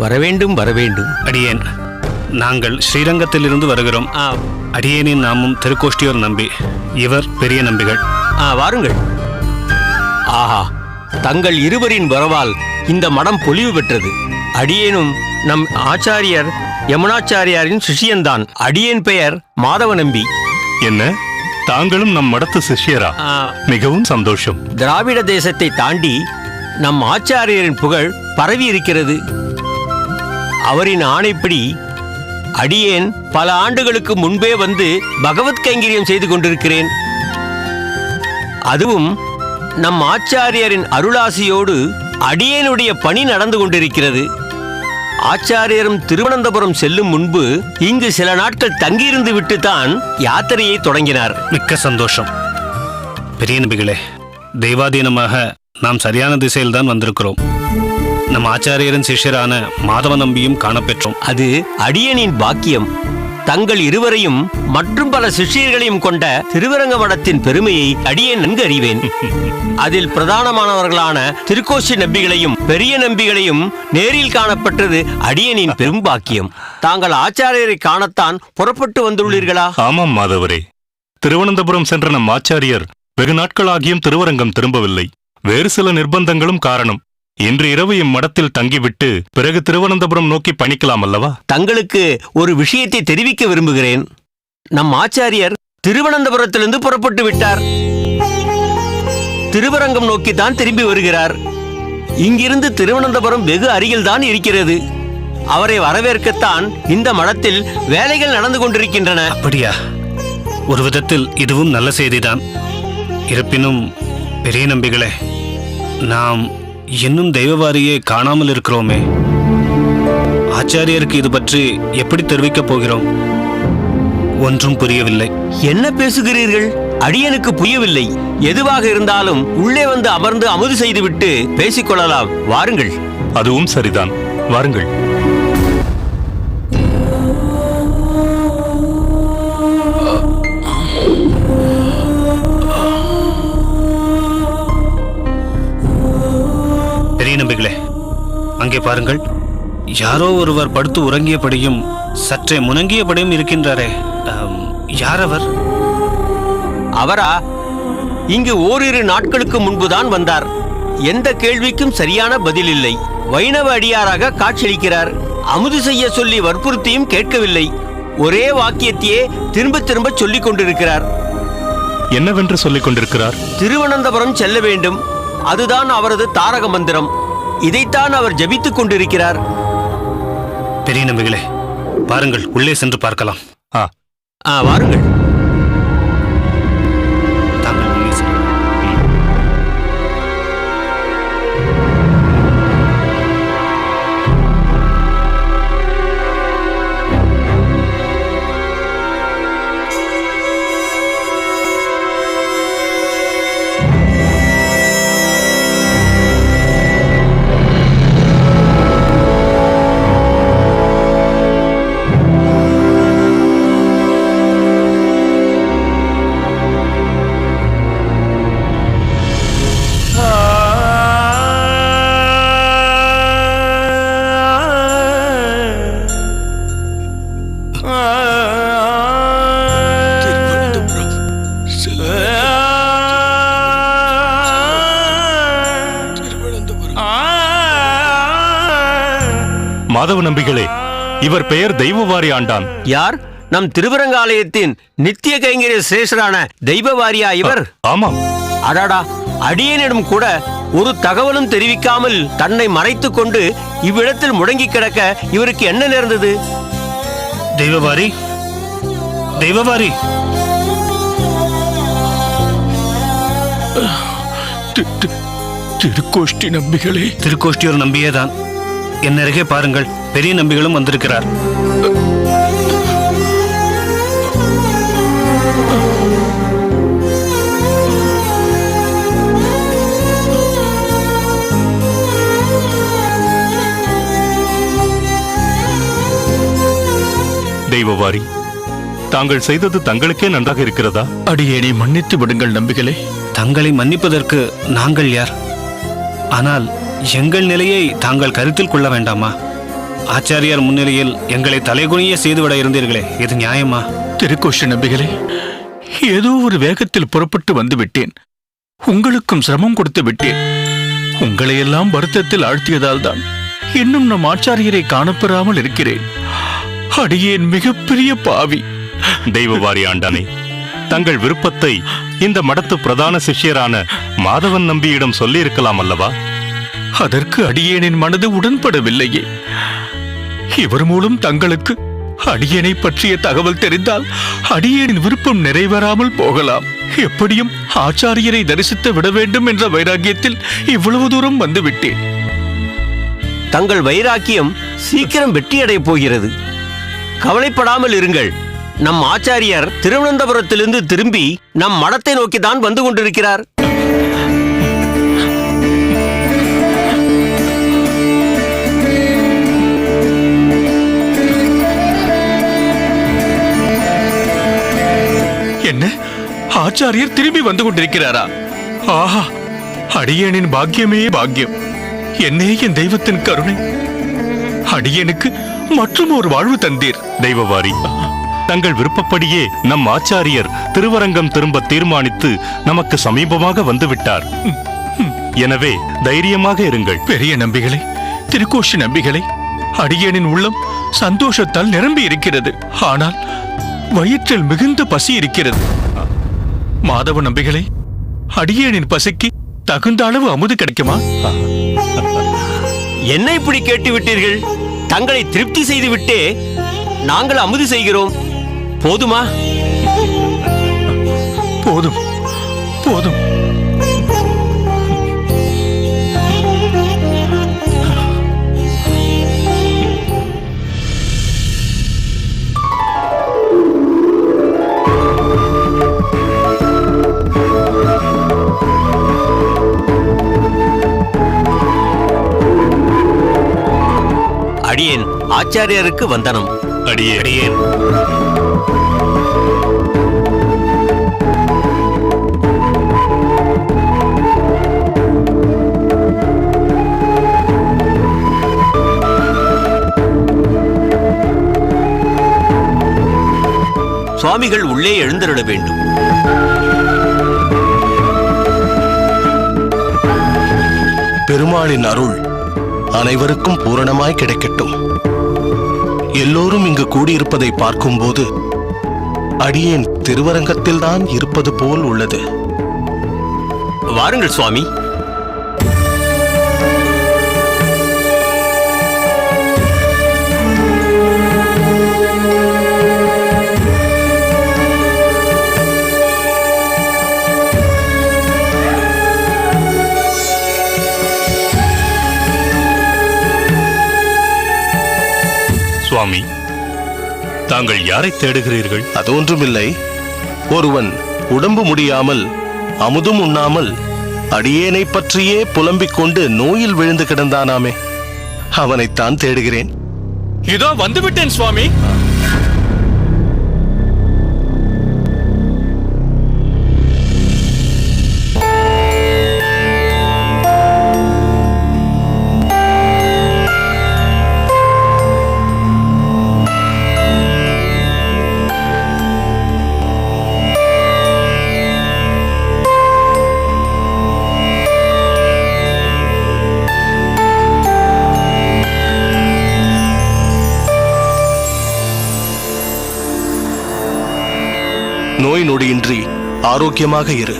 வரவேண்டும் வரவேண்டும். அடியேன், நாங்கள் ஸ்ரீரங்கத்திலிருந்து வருகிறோம். அடியேனின் நாமும் திருக்கோஷ்டியோர் நம்பி, இவர் பெரிய நம்பிகள். வாருங்கள். ஆஹா, தங்கள் இருவரின் வரவால் இந்த மடம் பொலிவு பெற்றது. அடியேனும் நம் ஆச்சாரியர் யமுனாச்சாரியாரின் சிஷியன்தான். அடியேன் பெயர் மாதவ நம்பி. என்ன, தாங்களும் நம் மடத்து சிஷ்யரா? மிகவும் சந்தோஷம். திராவிட தேசத்தை தாண்டி நம் ஆச்சாரியரின் புகழ் பரவி இருக்கிறது. அவரின் ஆணைப்படி அடியேன் பல ஆண்டுகளுக்கு முன்பே வந்து பகவத் கைங்கரியம் செய்து கொண்டிருக்கிறேன். அதுவும் நம் ஆச்சாரியரின் அருளாசியோடு அடியேனுடைய பணி நடந்து கொண்டிருக்கிறது. ஆச்சாரியரும் திருவனந்தபுரம் செல்லும் முன்பு இங்கு சில நாட்கள் தங்கியிருந்து விட்டுத்தான் யாத்திரையை தொடங்கினார். மிக்க சந்தோஷம். பெரிய நம்பிகளே, தெய்வாதீனமாக நாம் சரியான திசையில்தான் வந்திருக்கிறோம். நம் ஆச்சாரியரின் சிஷ்யரான மாதவ நம்பியும் காணப்பெற்றோம். அது அடியனின் பாக்கியம். தங்கள் இருவரையும் மற்றும் பல சிஷ்யர்களையும் கொண்ட திருவரங்க மடத்தின் பெருமையை அடியேன் நன்கு அறிவேன். அதில் பிரதானமானவர்களான திருக்கோஷ்டி நம்பிகளையும் பெரிய நம்பிகளையும் நேரில் காணப்பட்டது அடியனின் பெரும் பாக்கியம். தாங்கள் ஆச்சாரியரை காணத்தான் புறப்பட்டு வந்துள்ளீர்களா? ஆமாம் மாதவரே. திருவனந்தபுரம் சென்ற நம் ஆச்சாரியர் வெகு நாட்களாகியும் திருவரங்கம் திரும்பவில்லை. வேறு சில நிர்பந்தங்களும் காரணம். இன்று இரவு இம்மடத்தில் தங்கிவிட்டு பிறகு திருவனந்தபுரம் நோக்கி பணிக்கலாம் அல்லவா? தங்களுக்கு ஒரு விஷயத்தை தெரிவிக்க விரும்புகிறேன். நம் ஆச்சாரியர் திருவனந்தபுரத்திலிருந்து புறப்பட்டு விட்டார். திருவரங்கம் நோக்கி தான் திரும்பி வருகிறார். இங்கிருந்து திருவனந்தபுரம் வெகு அருகில்தான் இருக்கிறது. அவரை வரவேற்கத்தான் இந்த மடத்தில் வேலைகள் நடந்து கொண்டிருக்கின்றன. அப்படியா? ஒரு விதத்தில் இதுவும் நல்ல செய்திதான். இருப்பினும் பெரிய நம்பிகளே, நாம் இன்னும் தெய்வவாரியை காணாமல் இருக்கிறோமே. ஆச்சாரியருக்கு இது பற்றி எப்படி தெரிவிக்கப் போகிறோம்? ஒன்றும் புரியவில்லை. என்ன பேசுகிறீர்கள்? அடியனுக்கு புரியவில்லை. எதுவாக இருந்தாலும் உள்ளே வந்து அமர்ந்து அமுது செய்துவிட்டு பேசிக்கொள்ளலாம். வாருங்கள். அதுவும் சரிதான், வாருங்கள். பெரிய நம்பிகளே, அங்கே பாருங்கள். யாரோ ஒருவர் படுத்து உறங்கியபடியும் சற்றே முணங்கியபடியும் இருக்கின்றாரே, யார் அவர்? அவரா? இங்கு ஓரிரு நாட்களுக்கு முன்புதான் வந்தார். எந்த கேள்விக்கும் சரியான பதில் இல்லை. வைணவ அடியாராக காட்சியளிக்கிறார். அமுது செய்ய சொல்லி வற்புறுத்தியும் கேட்கவில்லை. ஒரே வாக்கியத்தையே திரும்ப திரும்ப சொல்லிக் கொண்டிருக்கிறார். என்னவென்று சொல்லிக் கொண்டிருக்கிறார்? திருவனந்தபுரம் செல்ல வேண்டும், அதுதான் அவரது தாரக மந்திரம். இதைத்தான் அவர் ஜபித்துக் கொண்டிருக்கிறார். பெரிய நம்பிகளே, பாருங்கள், உள்ளே சென்று பார்க்கலாம். வாருங்கள். தாங்கள் உள்ளே செல்லுங்கள். மாதவ நம்பிகளே, இவர் பெயர் தெய்வவாரி ஆண்டான். யார்? நம் திருவரங்காலயத்தின் நித்திய கைங்கரிய சிரேஷ்டரான தெய்வவாரியா இவர்? ஆமாம். அடாடா, அடியனிடம் கூட ஒரு தகவலும் தெரிவிக்காமல் தன்னை மறைத்துக் கொண்டு இவ்விடத்தில் முடங்கி கிடக்க இவருக்கு என்ன நேர்ந்தது? தெய்வவாரி, தெய்வவாரி. திருக்கோஷ்டி நம்பிகளே. திருக்கோஷ்டி ஒரு நம்பியேதான். என் அருகே பாருங்கள், பெரிய நம்பிகளும் வந்திருக்கிறார். தெய்வவாரி, தாங்கள் செய்தது தங்களுக்கே நன்றாக இருக்கிறதா? அடியேனை மன்னித்து விடுங்கள் நம்பிகளே. தங்களை மன்னிப்பதற்கு நாங்கள் யார்? ஆனால் எங்கள் நிலையை தாங்கள் கருத்தில் கொள்ள வேண்டாமா? ஆச்சாரியார் முன்னிலையில் எங்களை தலைகுனிய செய்துவிட இருந்தீர்களே, இது நியாயமா? திருக்கோஷ்டி நம்பிகளே, ஏதோ ஒரு வேகத்தில் புறப்பட்டு வந்து விட்டேன். உங்களுக்கும் சிரமம் கொடுத்து விட்டேன். உங்களையெல்லாம் வருத்தத்தில் ஆழ்த்தியதால் தான் இன்னும் நம் ஆச்சாரியரை காணப்பெறாமல் இருக்கிறேன். அடியேன் மிகப்பெரிய பாவி. தெய்வவாரி ஆண்டானே, தங்கள் விருப்பத்தை இந்த மடத்து பிரதான சிஷ்யரான மாதவன் நம்பியிடம் சொல்லி இருக்கலாம் அல்லவா? அதற்கு அடியேனின் மனது உடன்படவில்லையே. இவர் மூலம் தங்களுக்கு அடியேனை பற்றிய தகவல் தெரிந்தால் அடியேனின் விருப்பம் நிறைவேறாமல் போகலாம். எப்படியும் ஆச்சாரியரை தரிசித்து விட வேண்டும் என்ற வைராக்கியத்தில் இவ்வளவு தூரம் வந்துவிட்டேன். தங்கள் வைராக்கியம் சீக்கிரம் வெற்றியடைய போகிறது. கவலைப்படாமல் இருங்கள். நம் ஆச்சாரியர் திருவனந்தபுரத்திலிருந்து திரும்பி நம் மடத்தை நோக்கிதான் வந்து கொண்டிருக்கிறார். என்ன? ஆச்சாரியர் திரும்பி வந்து கொண்டிருக்கிறாரா? ஆஹா, அடியேனின் பாக்கியமே பாக்கியம். என்னே என் தெய்வத்தின் கருணை. அடியேனுக்கு மற்றும் ஒரு வாழ்வு தந்தீர். தெய்வவாரி, தங்கள் விருப்பப்படியே நம் ஆச்சாரியர் திருவரங்கம் திரும்ப தீர்மானித்து நமக்கு சமீபமாக வந்துவிட்டார். எனவே தைரியமாக இருங்கள். பெரிய நம்பிகளே, திருக்கோஷ்டி நம்பிகளே, அடியேனின் உள்ளம் சந்தோஷத்தால் நிரம்பி இருக்கிறது. ஆனால் வயிற்றில் மிகுந்த பசி இருக்கிறது. மாதவ நம்பிகளே, அடியேனின் பசிக்கு தகுந்த அளவு அமுது கிடைக்குமா? என்ன இப்படி கேட்டு விட்டீர்கள்? தங்களை திருப்தி செய்து விட்டே நாங்கள் அமுது செய்கிறோம். போதுமா? போதும், போதும். அடியேன் ஆச்சாரியருக்கு வந்தனம். அடியேன் சுவாமிகள் உள்ளே எழுந்தருள வேண்டும். பெருமாளின் அருள் அனைவருக்கும் பூரணமாய் கிடைக்கட்டும். எல்லோரும் இங்கு கூடியிருப்பதை பார்க்கும்போது அடியேன் திருவரங்கத்தில்தான் இருப்பது போல் உள்ளது. வாருங்கள் சுவாமி. சுவாமி, தாங்கள் யாரை தேடுகிறீர்கள்? அது ஒன்றுமில்லை. ஒருவன் உடம்பு முடியாமல் அமுதும் உண்ணாமல் அடியேனை பற்றியே புலம்பிக் கொண்டு நோயில் விழுந்து கிடந்தானாமே, அவனைத்தான் தேடுகிறேன். இதோ வந்துவிட்டேன் சுவாமி. நோய் நொடியின்றி ஆரோக்கியமாக இரு.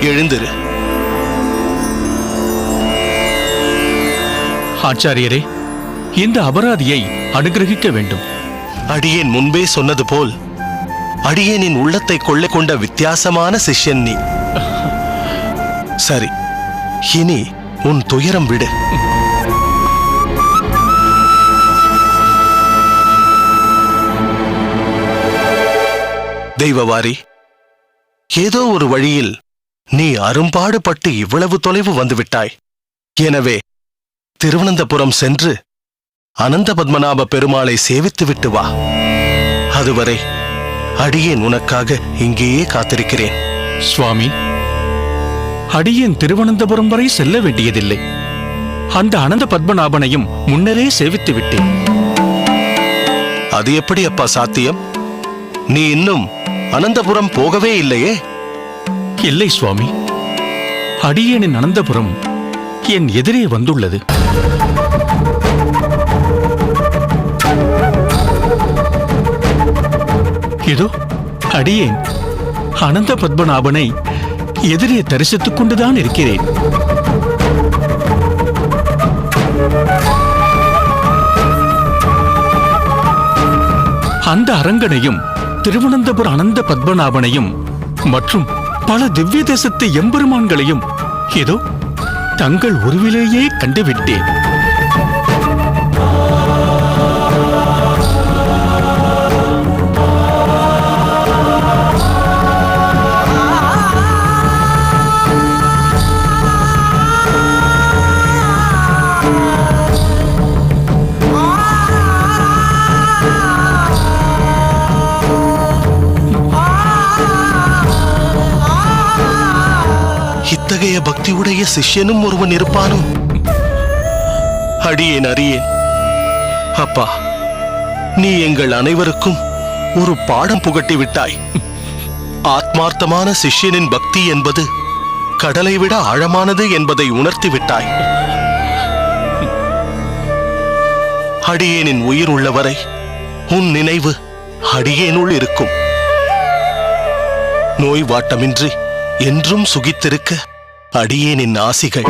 எழுந்திரு. ஆச்சாரியரே, இந்த அபராதியை அனுகிரகிக்க வேண்டும். அடியேன் முன்பே சொன்னது போல் அடியேனின் உள்ளத்தை கொள்ளை கொண்ட வித்தியாசமான சிஷ்யன் நீ. சரி, இனி உன் துயரம் விடு. தெய்வவாரி, ஏதோ ஒரு வழியில் நீ அரும்பாடுபட்டு இவ்வளவு தொலைவு வந்துவிட்டாய். எனவே திருவனந்தபுரம் சென்று அனந்த பத்மநாப பெருமாளை சேவித்துவிட்டு வா. அதுவரை அடியேன் உனக்காக இங்கேயே காத்திருக்கிறேன். சுவாமி, அடியேன் திருவனந்தபுரம் வரை செல்ல வேண்டியதில்லை. அந்த அனந்த பத்மநாபனையும் முன்னரே சேவித்து விட்டேன். அது எப்படி அப்பா சாத்தியம்? நீ இன்னும் அனந்தபுரம் போகவே இல்லையே? இல்லை சுவாமி, அடியேனின் அனந்தபுரம் என் எதிரே வந்துள்ளது. இதோ அடியேன் அனந்த பத்மநாபனை எதிரே தரிசித்துக் கொண்டுதான் இருக்கிறேன். அந்த அரங்கனையும் திருவனந்தபுர அனந்த பத்மநாபனையும் மற்றும் பல திவ்ய தேசத்து எம்பெருமான்களையும் ஏதோ தங்கள் உருவிலேயே கண்டுவிட்டேன். இத்தகைய பக்தியுடைய சிஷ்யனும் ஒருவன் இருப்பானோ? அடியேன் அறியேன். அப்பா, நீ எங்கள் அனைவருக்கும் ஒரு பாடம் புகட்டி விட்டாய். ஆத்மார்த்தமான சிஷ்யனின் பக்தி என்பது கடலை விட ஆழமானது என்பதை உணர்த்தி விட்டாய். அடியேனின் உயிர் உள்ளவரை உன் நினைவு அடியேனுள் இருக்கும். நோய் வாட்டமின்றி என்றும் சுகித்திருக்க அடியேனின் ஆசிகள்.